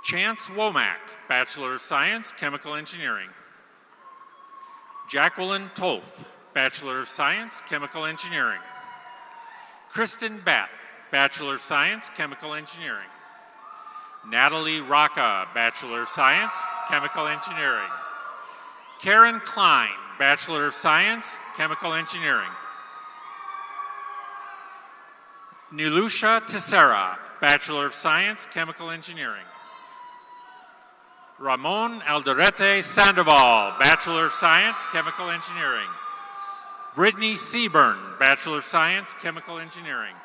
Chance Womack, Bachelor of Science, Chemical Engineering. Jacqueline Tolf, Bachelor of Science, Chemical Engineering. Kristen Batt, Bachelor of Science, Chemical Engineering. Natalie Rocca, Bachelor of Science, Chemical Engineering. Karen Klein, Bachelor of Science, Chemical Engineering. Nilusha Tessera, Bachelor of Science, Chemical Engineering. Ramon Alderete Sandoval, Bachelor of Science, Chemical Engineering. Brittany Seaburn, Bachelor of Science, Chemical Engineering.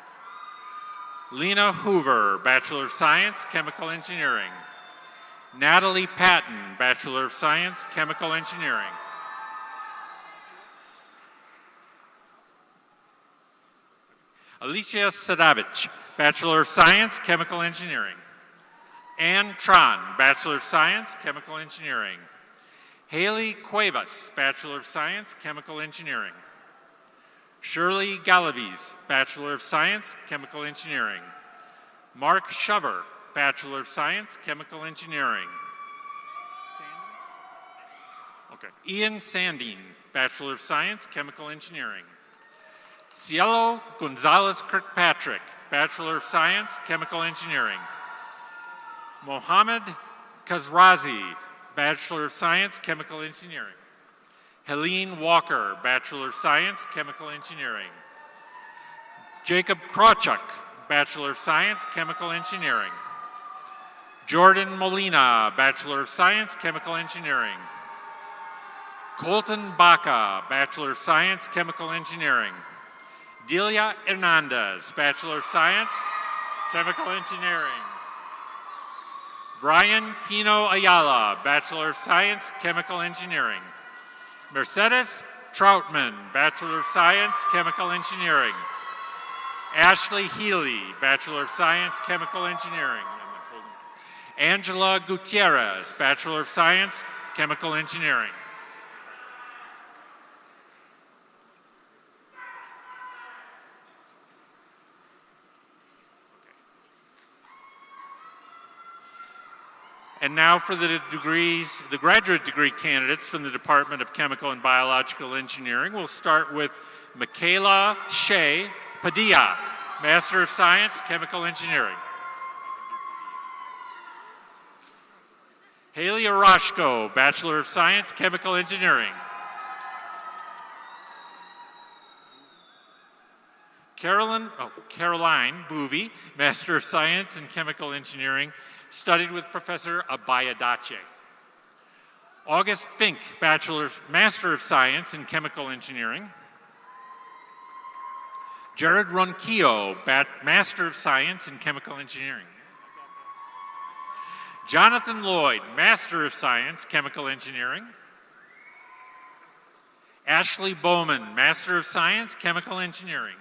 Lena Hoover, Bachelor of Science, Chemical Engineering. Natalie Patton, Bachelor of Science, Chemical Engineering. Alicia Sadavich, Bachelor of Science, Chemical Engineering. Anne Tran, Bachelor of Science, Chemical Engineering. Haley Cuevas, Bachelor of Science, Chemical Engineering. Shirley Galaviz, Bachelor of Science, Chemical Engineering. Mark Shover, Bachelor of Science, Chemical Engineering. Ian Sandine, Bachelor of Science, Chemical Engineering. Cielo Gonzalez Kirkpatrick, Bachelor of Science, Chemical Engineering. Mohammed Kazrazi, Bachelor of Science, Chemical Engineering. Helene Walker, Bachelor of Science, Chemical Engineering. Jacob Krawchuk, Bachelor of Science, Chemical Engineering. Jordan Molina, Bachelor of Science, Chemical Engineering. Colton Baca, Bachelor of Science, Chemical Engineering. Delia Hernandez, Bachelor of Science, Chemical Engineering. Brian Pino Ayala, Bachelor of Science, Chemical Engineering. Mercedes Troutman, Bachelor of Science, Chemical Engineering. Ashley Healy, Bachelor of Science, Chemical Engineering. Angela Gutierrez, Bachelor of Science, Chemical Engineering. And now for the degrees, the graduate degree candidates from the Department of Chemical and Biological Engineering. We'll start with Michaela Shea Padilla, Master of Science, Chemical Engineering. Haley Orozco, Bachelor of Science, Chemical Engineering. Caroline Boovy, Master of Science in Chemical Engineering, studied with Professor Abayadache. August Fink, Master of Science in Chemical Engineering. Jared Ronquillo, Master of Science in Chemical Engineering. Jonathan Lloyd, Master of Science, Chemical Engineering. Ashley Bowman, Master of Science, Chemical Engineering.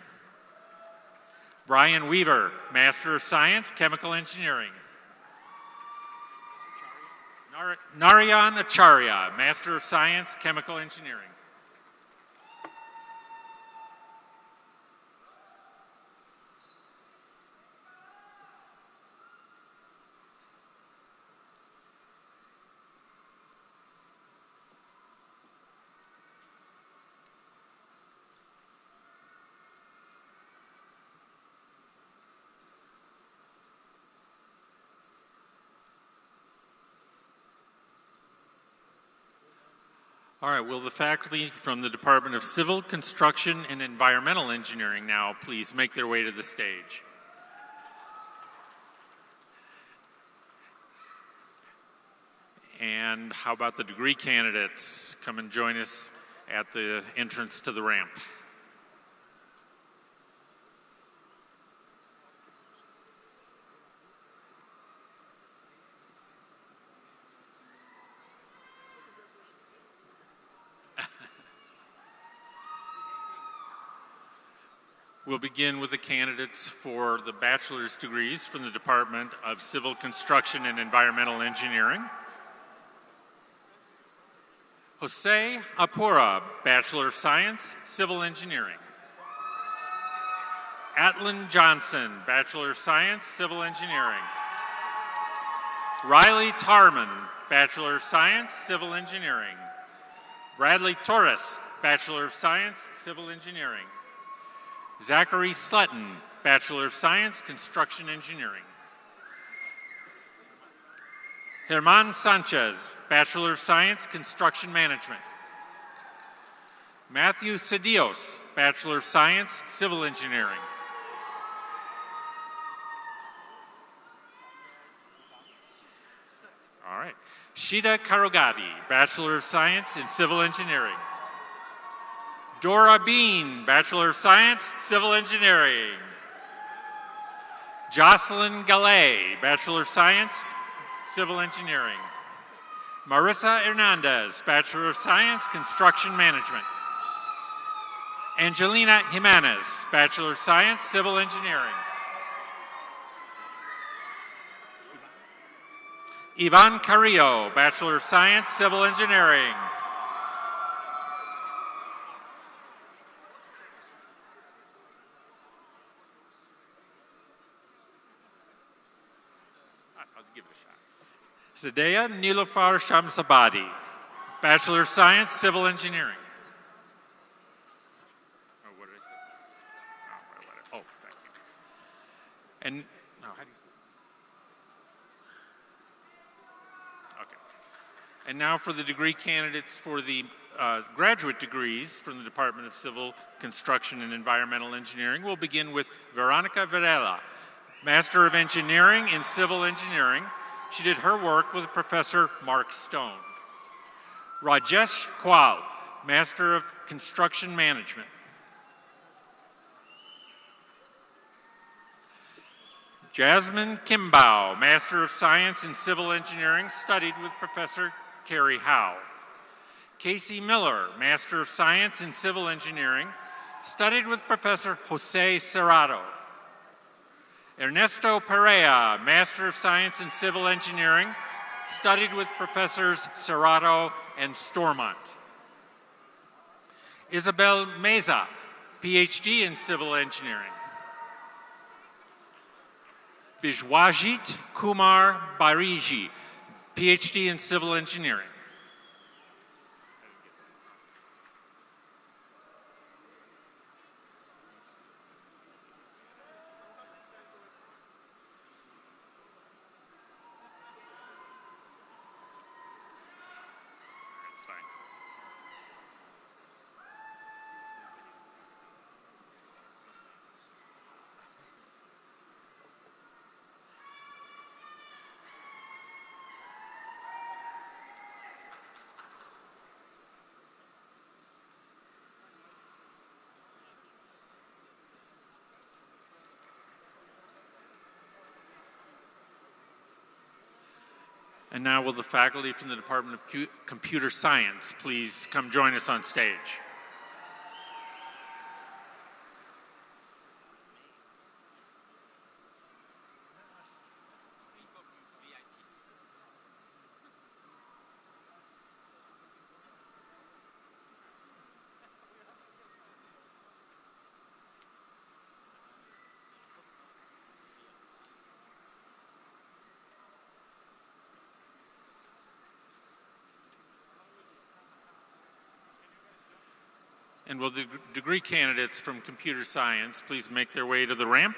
Brian Weaver, Master of Science, Chemical Engineering. Narayan Acharya, Master of Science, Chemical Engineering. All right, will the faculty from the Department of Civil, Construction, and Environmental Engineering now please make their way to the stage? And how about the degree candidates? Come and join us at the entrance to the ramp. We'll begin with the candidates for the bachelor's degrees from the Department of Civil Construction and Environmental Engineering. Jose Apura, Bachelor of Science, Civil Engineering. Atlin Johnson, Bachelor of Science, Civil Engineering. Riley Tarman, Bachelor of Science, Civil Engineering. Bradley Torres, Bachelor of Science, Civil Engineering. Zachary Sutton, Bachelor of Science, Construction Engineering. Herman Sanchez, Bachelor of Science, Construction Management. Matthew Cedillos, Bachelor of Science, Civil Engineering. All right. Shida Karogati, Bachelor of Science in Civil Engineering. Dora Bean, Bachelor of Science, Civil Engineering. Jocelyn Gallet, Bachelor of Science, Civil Engineering. Marissa Hernandez, Bachelor of Science, Construction Management. Angelina Jimenez, Bachelor of Science, Civil Engineering. Ivan Carrillo, Bachelor of Science, Civil Engineering. Zadea Nilofar Shamsabadi, Bachelor of Science, Civil Engineering. Oh, what did I say? Oh, thank you. And, no, how do you say? Okay. And now for the degree candidates for the graduate degrees from the Department of Civil, Construction, and Environmental Engineering. We'll begin with Veronica Varela, Master of Engineering in Civil Engineering. She did her work with Professor Mark Stone. Rajesh Kwal, Master of Construction Management. Jasmine Kimbao, Master of Science in Civil Engineering, studied with Professor Carrie Howe. Casey Miller, Master of Science in Civil Engineering, studied with Professor Jose Serrato. Ernesto Perea, Master of Science in Civil Engineering, studied with Professors Serrato and Stormont. Isabel Meza, PhD in Civil Engineering. Bijwajit Kumar Bariji, PhD in Civil Engineering. And now will the faculty from the Department of Computer Science please come join us on stage. And will the degree candidates from computer science please make their way to the ramp?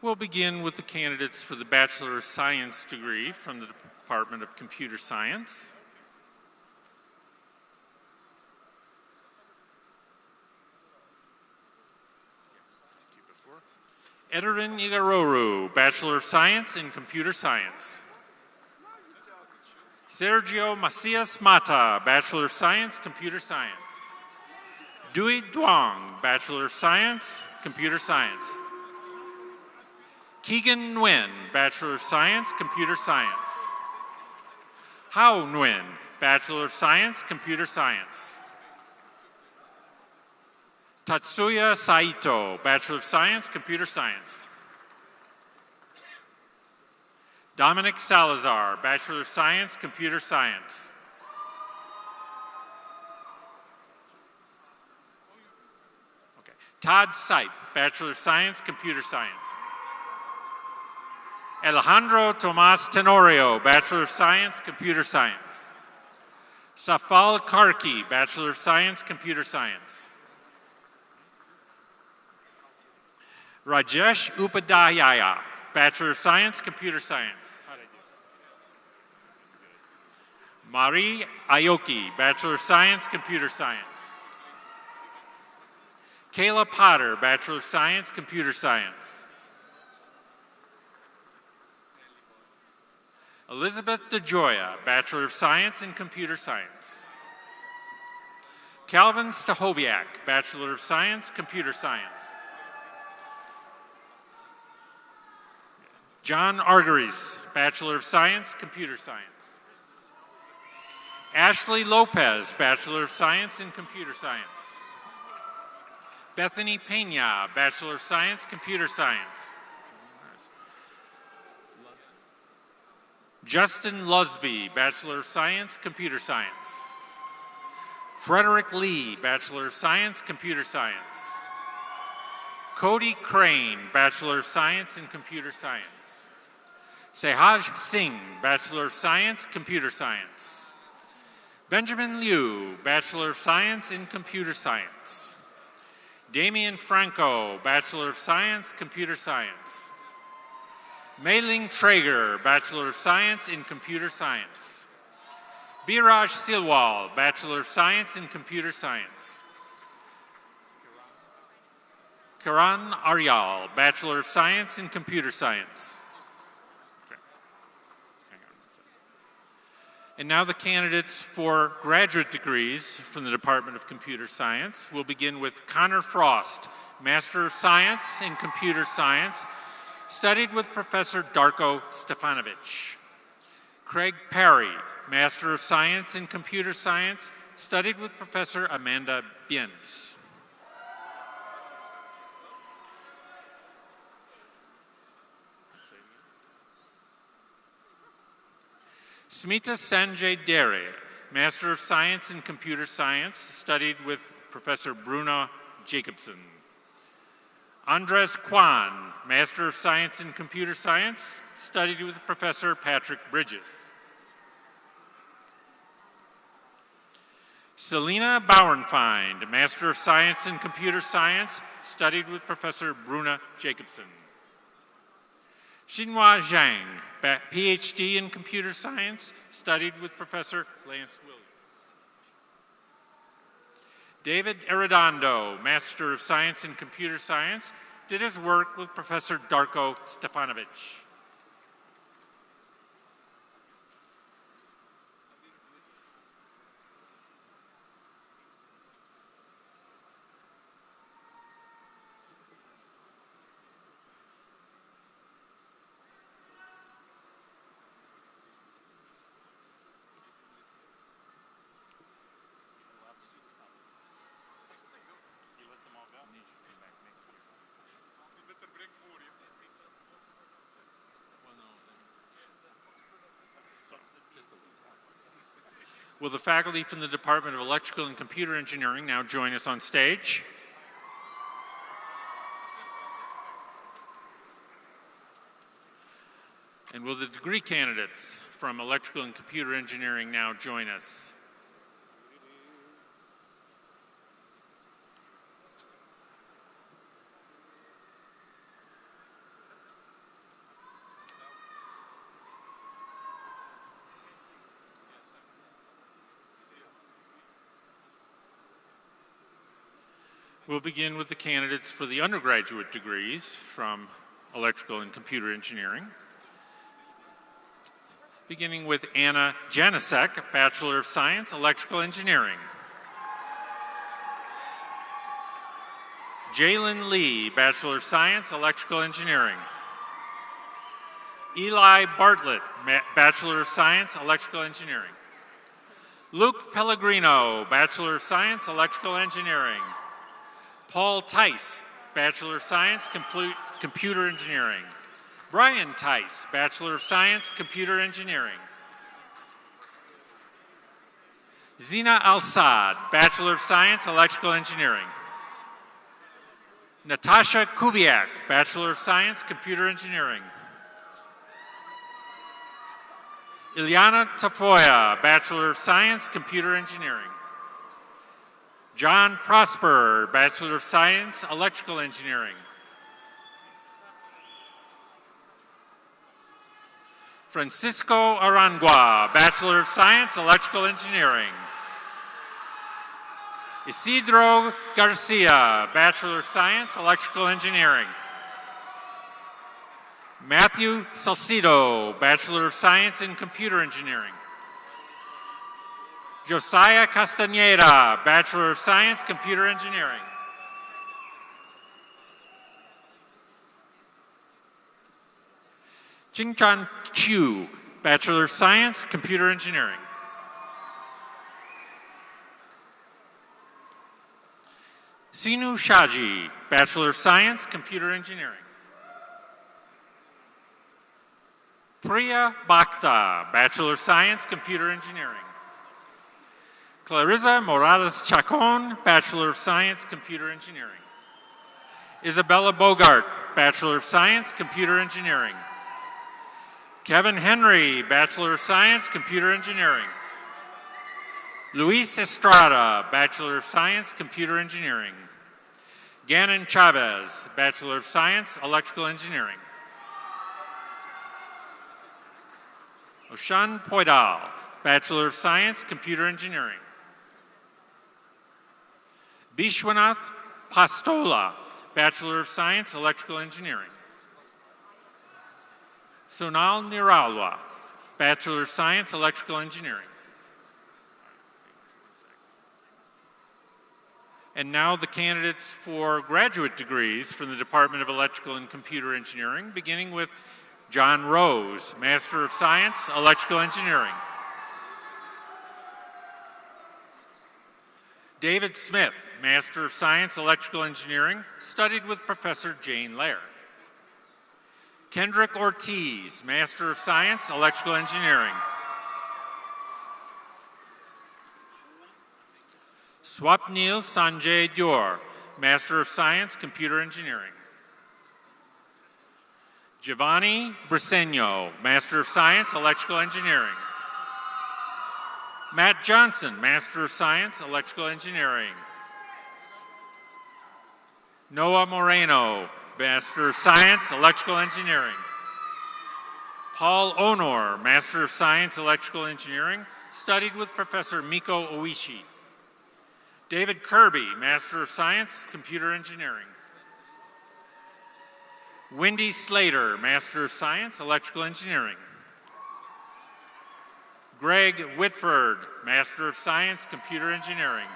We'll begin with the candidates for the Bachelor of Science degree from the Department of Computer Science. Ederin Igaroru, Bachelor of Science in Computer Science. Sergio Macias Mata, Bachelor of Science, Computer Science. Dui Duong, Bachelor of Science, Computer Science. Keegan Nguyen, Bachelor of Science, Computer Science. Hao Nguyen, Bachelor of Science, Computer Science. Tatsuya Saito, Bachelor of Science, Computer Science. Dominic Salazar, Bachelor of Science, Computer Science. Okay. Todd Sipe, Bachelor of Science, Computer Science. Alejandro Tomas Tenorio, Bachelor of Science, Computer Science. Safal Karki, Bachelor of Science, Computer Science. Rajesh Upadhyaya, Bachelor of Science, Computer Science. Mari Aoki, Bachelor of Science, Computer Science. Kayla Potter, Bachelor of Science, Computer Science. Elizabeth DeJoya, Bachelor of Science in Computer Science. Calvin Stahoviak, Bachelor of Science, Computer Science. John Argaris, Bachelor of Science, Computer Science. Ashley Lopez, Bachelor of Science in Computer Science. Bethany Pena, Bachelor of Science, Computer Science. Justin Lusby, Bachelor of Science, Computer Science. Frederick Lee, Bachelor of Science, Computer Science. Cody Crane, Bachelor of Science in Computer Science. Sehaj Singh, Bachelor of Science, Computer Science. Benjamin Liu, Bachelor of Science in Computer Science. Damian Franco, Bachelor of Science, Computer Science. Mei-Ling Traeger, Bachelor of Science in Computer Science. Biraj Silwal, Bachelor of Science in Computer Science. Karan Aryal, Bachelor of Science in Computer Science. Okay. Hang on a second. And now the candidates for graduate degrees from the Department of Computer Science. We'll begin with Connor Frost, Master of Science in Computer Science studied with Professor Darko Stefanovic. Craig Parry, Master of Science in Computer Science, studied with Professor Amanda Biens. Smita Sanjay Dere, Master of Science in Computer Science, studied with Professor Bruna Jacobson. Andres Kwan, Master of Science in Computer Science, studied with Professor Patrick Bridges. Selena Bauernfeind, Master of Science in Computer Science, studied with Professor Bruna Jacobson. Xinhua Zhang, PhD in Computer Science, studied with Professor Lance Williams. David Arredondo, Master of Science in Computer Science, did his work with Professor Darko Stefanovic. Will the faculty from the Department of Electrical and Computer Engineering now join us on stage? And will the degree candidates from Electrical and Computer Engineering now join us? We'll begin with the candidates for the undergraduate degrees from Electrical and Computer Engineering. Beginning with Anna Janasek, Bachelor of Science, Electrical Engineering. Jalen Lee, Bachelor of Science, Electrical Engineering. Eli Bartlett, Bachelor of Science, Electrical Engineering. Luke Pellegrino, Bachelor of Science, Electrical Engineering. Paul Tice, Bachelor of Science, Computer Engineering. Brian Tice, Bachelor of Science, Computer Engineering. Zina Al-Sad, Bachelor of Science, Electrical Engineering. Natasha Kubiak, Bachelor of Science, Computer Engineering. Ilyana Tafoya, Bachelor of Science, Computer Engineering. John Prosper, Bachelor of Science, Electrical Engineering. Francisco Arangua, Bachelor of Science, Electrical Engineering. Isidro Garcia, Bachelor of Science, Electrical Engineering. Matthew Salcido, Bachelor of Science in Computer Engineering. Josiah Castaneda, Bachelor of Science, Computer Engineering. Jingchan Chu, Bachelor of Science, Computer Engineering. Sinu Shaji, Bachelor of Science, Computer Engineering. Priya Bhakta, Bachelor of Science, Computer Engineering. Clarissa Morales Chacon, Bachelor of Science, Computer Engineering. Isabella Bogart, Bachelor of Science, Computer Engineering. Kevin Henry, Bachelor of Science, Computer Engineering. Luis Estrada, Bachelor of Science, Computer Engineering. Gannon Chavez, Bachelor of Science, Electrical Engineering. Oshan Poidal, Bachelor of Science, Computer Engineering. Bishwanath Pastola, Bachelor of Science, Electrical Engineering. Sonal Niralwa, Bachelor of Science, Electrical Engineering. And now the candidates for graduate degrees from the Department of Electrical and Computer Engineering, beginning with John Rose, Master of Science, Electrical Engineering. David Smith, Master of Science, Electrical Engineering, studied with Professor Jane Lair. Kendrick Ortiz, Master of Science, Electrical Engineering. Swapnil Sanjay Dior, Master of Science, Computer Engineering. Giovanni Brisegno, Master of Science, Electrical Engineering. Matt Johnson, Master of Science, Electrical Engineering. Noah Moreno, Master of Science, Electrical Engineering. Paul Onor, Master of Science, Electrical Engineering, studied with Professor Miko Oishi. David Kirby, Master of Science, Computer Engineering. Wendy Slater, Master of Science, Electrical Engineering. Greg Whitford, Master of Science, Computer Engineering.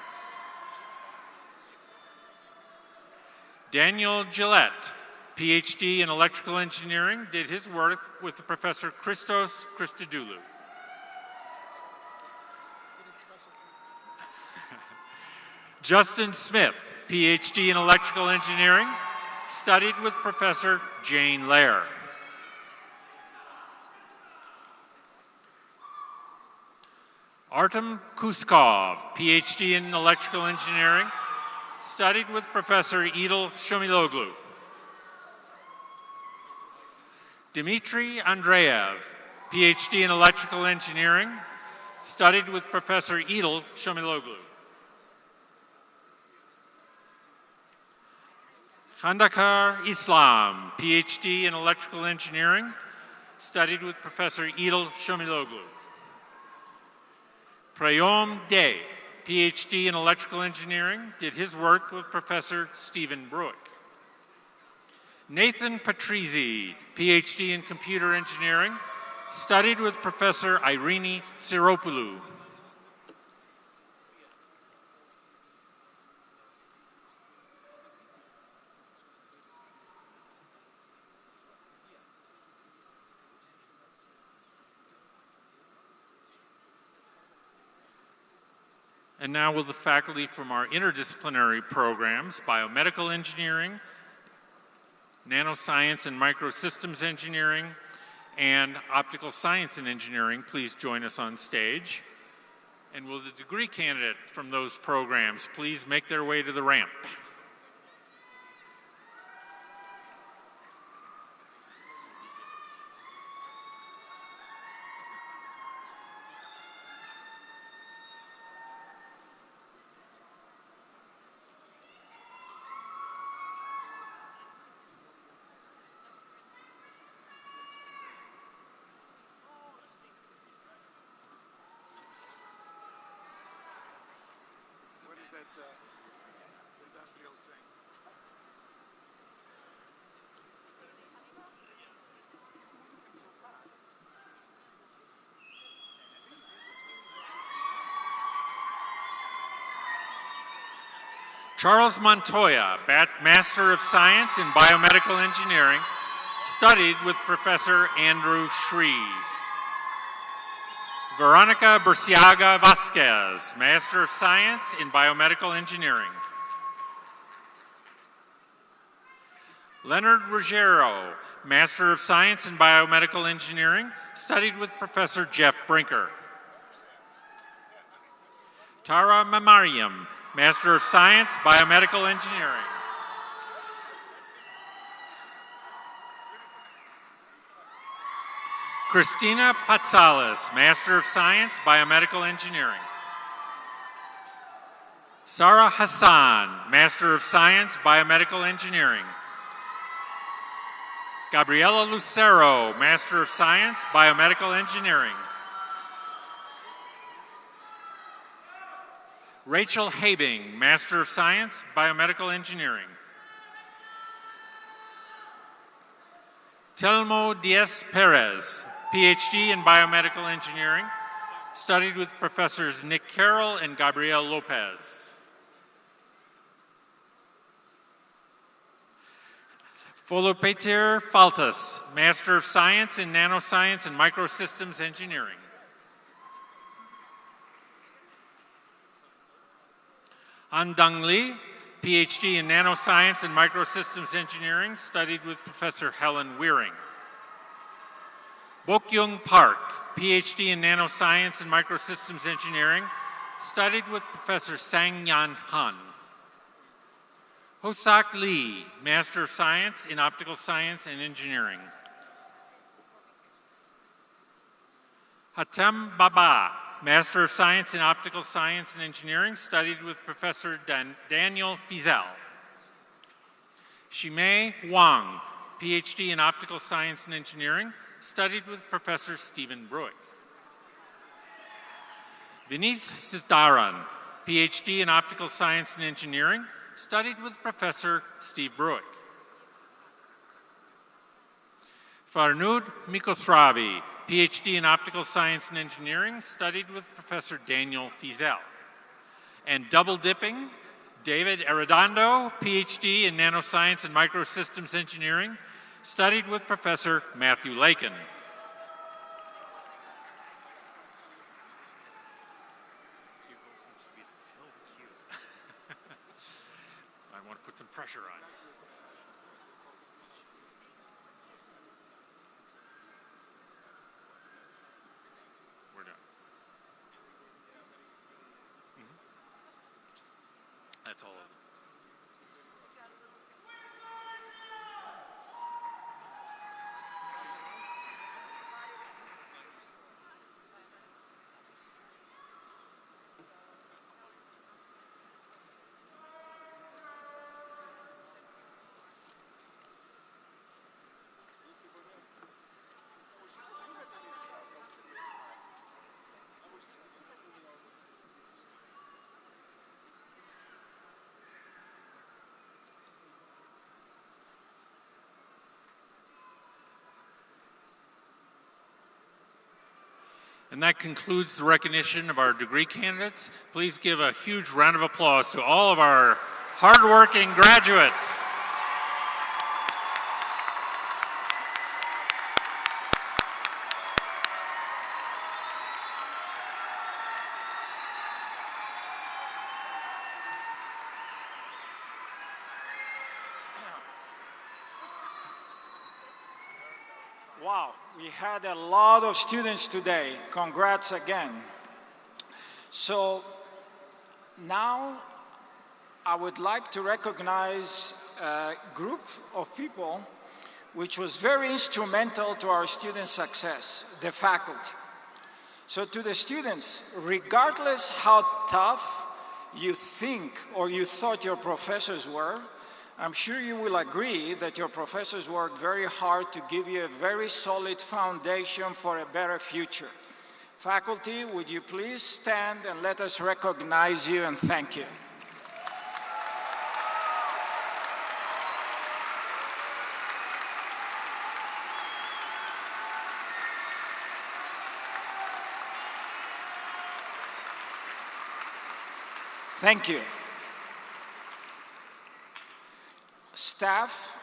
Daniel Gillette, PhD in Electrical Engineering, did his work with Professor Christos Christodoulou. Justin Smith, PhD in Electrical Engineering, studied with Professor Jane Lair. Artem Kuskov, PhD in Electrical Engineering, studied with Professor Idil Shumiloglu. Dmitry Andreev, PhD in Electrical Engineering, studied with Professor Idil Shumiloglu. Khandakar Islam, PhD in Electrical Engineering, studied with Professor Idil Shumiloglu. Prayom Day, PhD in Electrical Engineering, did his work with Professor Stephen Bruick. Nathan Patrizzi, PhD in Computer Engineering, studied with Professor Irini Tsiropoulou. And now will the faculty from our interdisciplinary programs, Biomedical Engineering, Nanoscience and Microsystems Engineering, and Optical Science and Engineering, please join us on stage. And will the degree candidate from those programs please make their way to the ramp? Industrial thing. Charles Montoya, Master of Science in Biomedical Engineering, studied with Professor Andrew Shreve. Veronica Burciaga Vasquez, Master of Science in Biomedical Engineering. Leonard Ruggiero, Master of Science in Biomedical Engineering, studied with Professor Jeff Brinker. Tara Mamariam, Master of Science, Biomedical Engineering. Christina Patsalis, Master of Science, Biomedical Engineering. Sarah Hassan, Master of Science, Biomedical Engineering. Gabriela Lucero, Master of Science, Biomedical Engineering. Rachel Habing, Master of Science, Biomedical Engineering. Telmo Diaz Perez, PhD in Biomedical Engineering, studied with Professors Nick Carroll and Gabriel Lopez. Folopeter Faltas, Master of Science in Nanoscience and Microsystems Engineering. Andang Li, PhD in Nanoscience and Microsystems Engineering, studied with Professor Helen Weering. Bokyung Park, PhD in Nanoscience and Microsystems Engineering, studied with Professor Sang-Yan Han. Hosak Lee, Master of Science in Optical Science and Engineering. Hatem Baba, Master of Science in Optical Science and Engineering, studied with Professor Daniel Fizel. Shimei Wang, PhD in Optical Science and Engineering, studied with Professor Stephen Bruick. Vinith Sistaran, PhD in Optical Science and Engineering, studied with Professor Steve Bruick. Farnud Mikosravi, PhD in Optical Science and Engineering, studied with Professor Daniel Fizel. And double dipping, David Arredondo, PhD in Nanoscience and Microsystems Engineering, studied with Professor Matthew Lakin. I want to put some pressure on. We're done. That's all of them. And that concludes the recognition of our degree candidates. Please give a huge round of applause to all of our hardworking graduates. Wow, we had a lot of students today. Congrats again. So now I would like to recognize a group of people which was very instrumental to our student success, the faculty. So to the students, regardless how tough you think or you thought your professors were, I'm sure you will agree that your professors worked very hard to give you a very solid foundation for a better future. Faculty, would you please stand and let us recognize you and thank you. Thank you. Staff,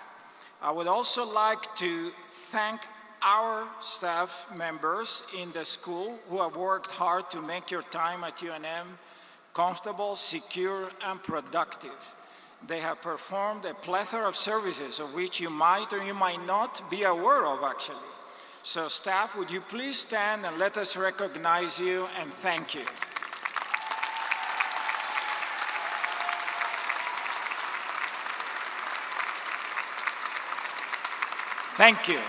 I would also like to thank our staff members in the school who have worked hard to make your time at UNM comfortable, secure, and productive. They have performed a plethora of services of which you might or you might not be aware of, actually. So staff, would you please stand and let us recognize you and thank you. Thank you.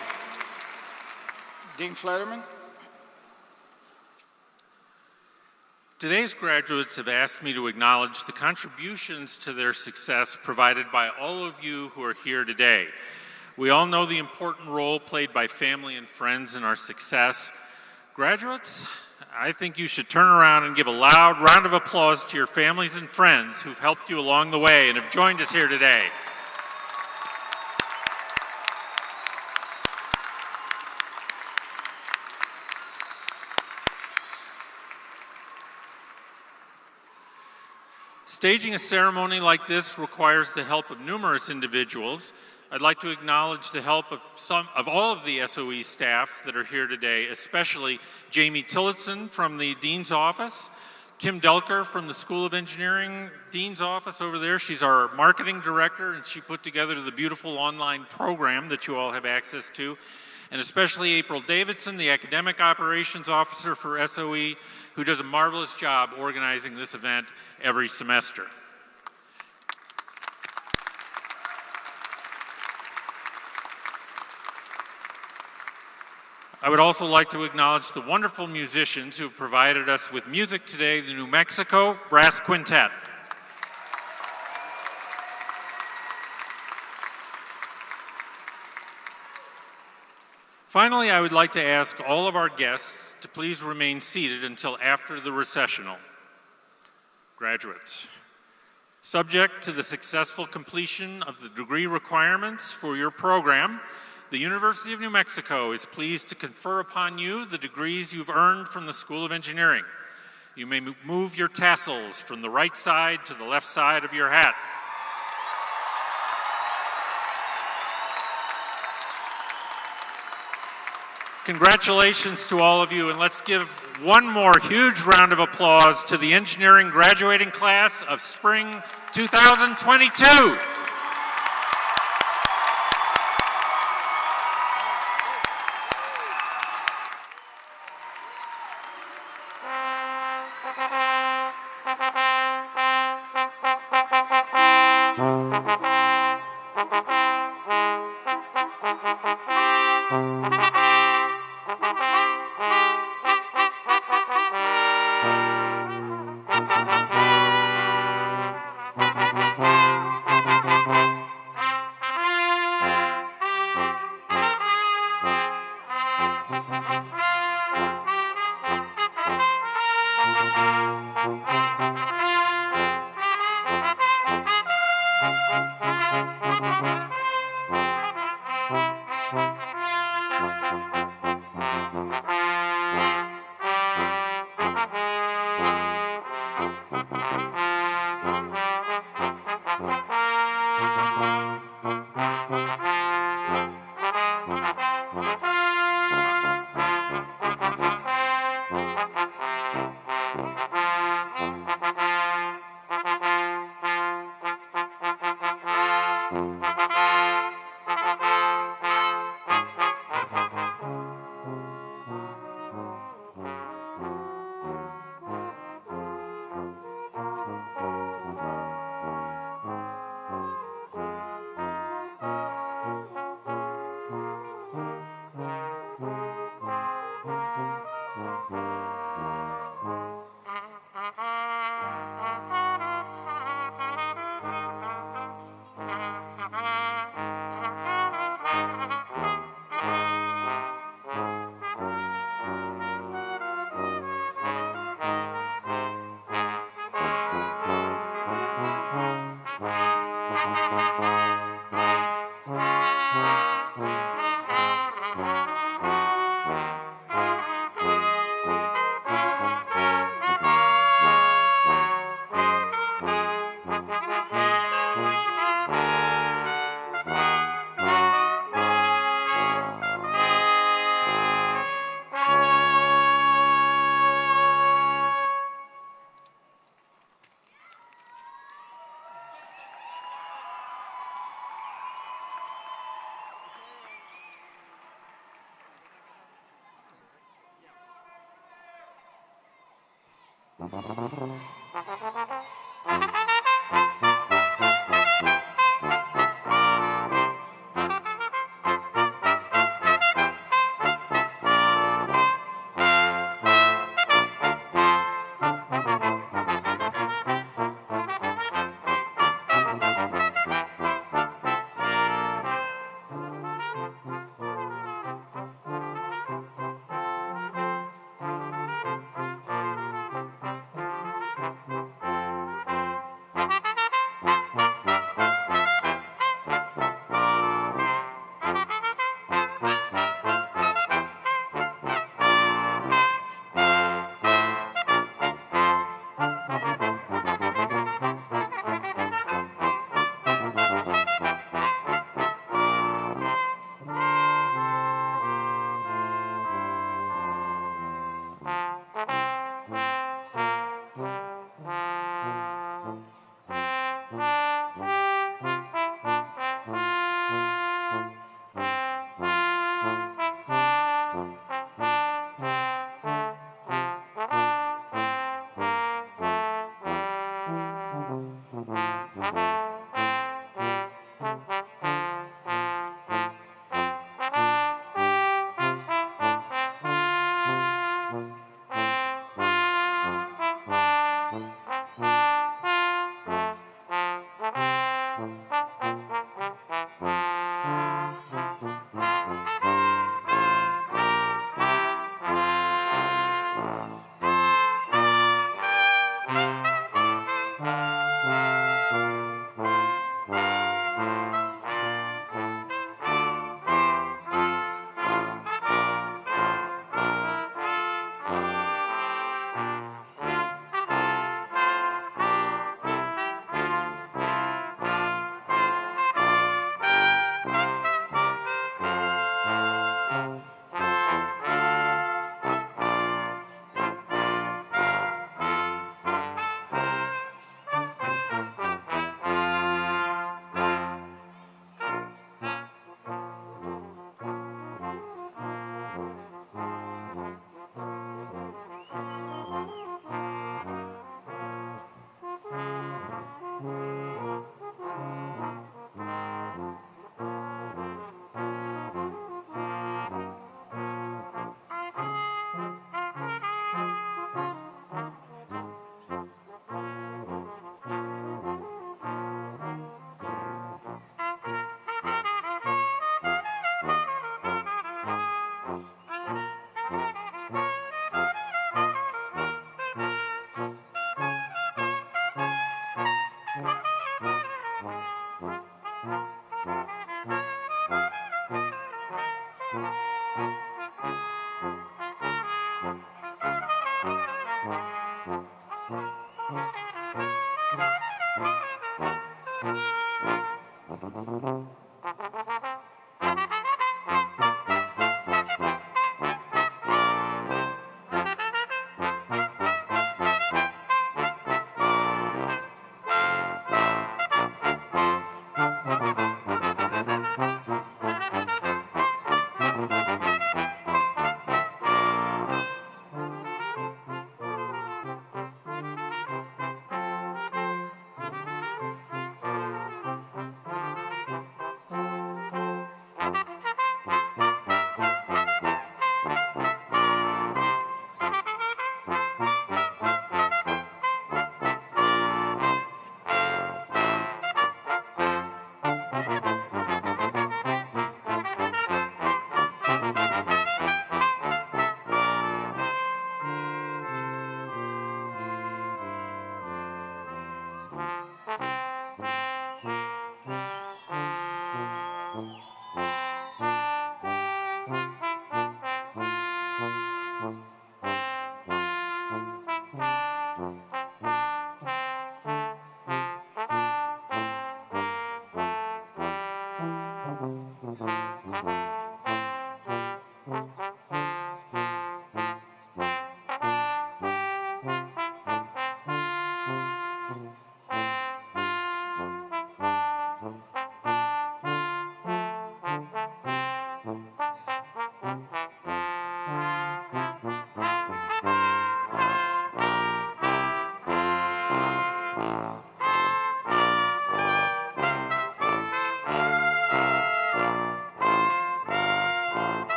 Dean Flederman. Today's graduates have asked me to acknowledge the contributions to their success provided by all of you who are here today. We all know the important role played by family and friends in our success. Graduates, I think you should turn around and give a loud round of applause to your families and friends who've helped you along the way and have joined us here today. Staging a ceremony like this requires the help of numerous individuals, I'd like to acknowledge the help of all of the SOE staff that are here today, especially Jamie Tillotson from the Dean's Office, Kim Delker from the School of Engineering Dean's Office over there. She's our marketing director, and she put together the beautiful online program that you all have access to. And especially April Davidson, the Academic Operations Officer for SOE, who does a marvelous job organizing this event every semester. I would also like to acknowledge the wonderful musicians who have provided us with music today, the New Mexico Brass Quintet. Finally, I would like to ask all of our guests to please remain seated until after the recessional. Graduates, subject to the successful completion of the degree requirements for your program, the University of New Mexico is pleased to confer upon you the degrees you've earned from the School of Engineering. You may move your tassels from the right side to the left side of your hat. Congratulations to all of you, and let's give one more huge round of applause to the engineering graduating class of spring 2022.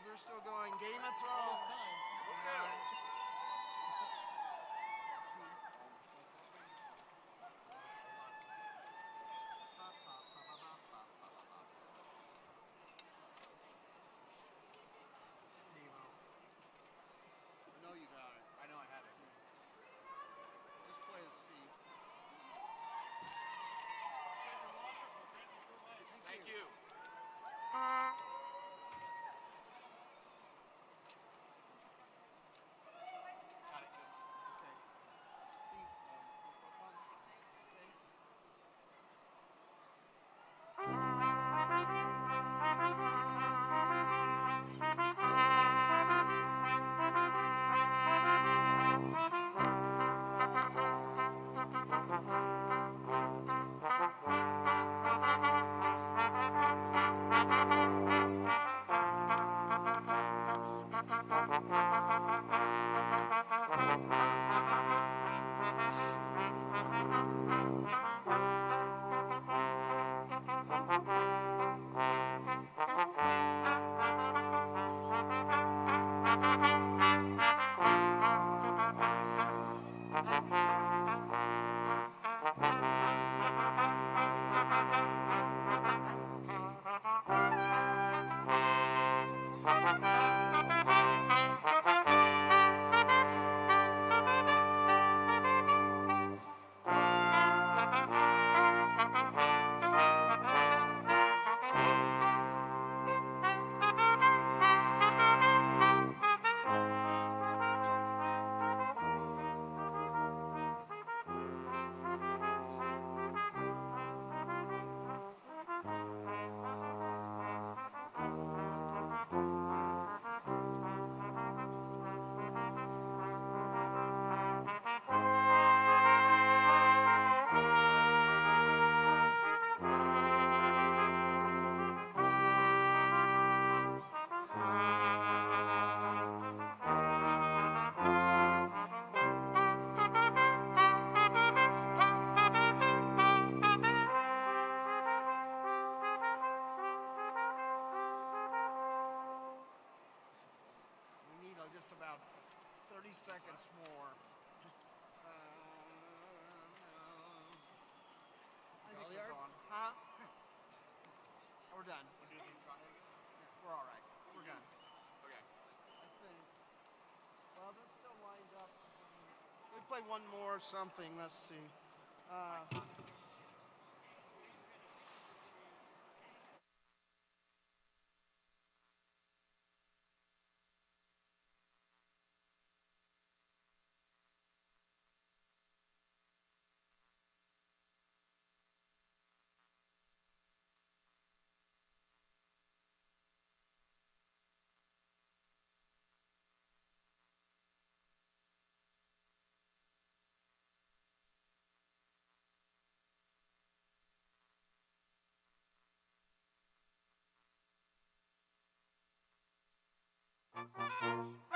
They're still going Game of Thrones. just about 30 seconds more. I think they're gone. Huh? We're done. We're all right. We're done. Okay. I think. Well, they're still lined up. We play one more or something. Let's see. Thank you.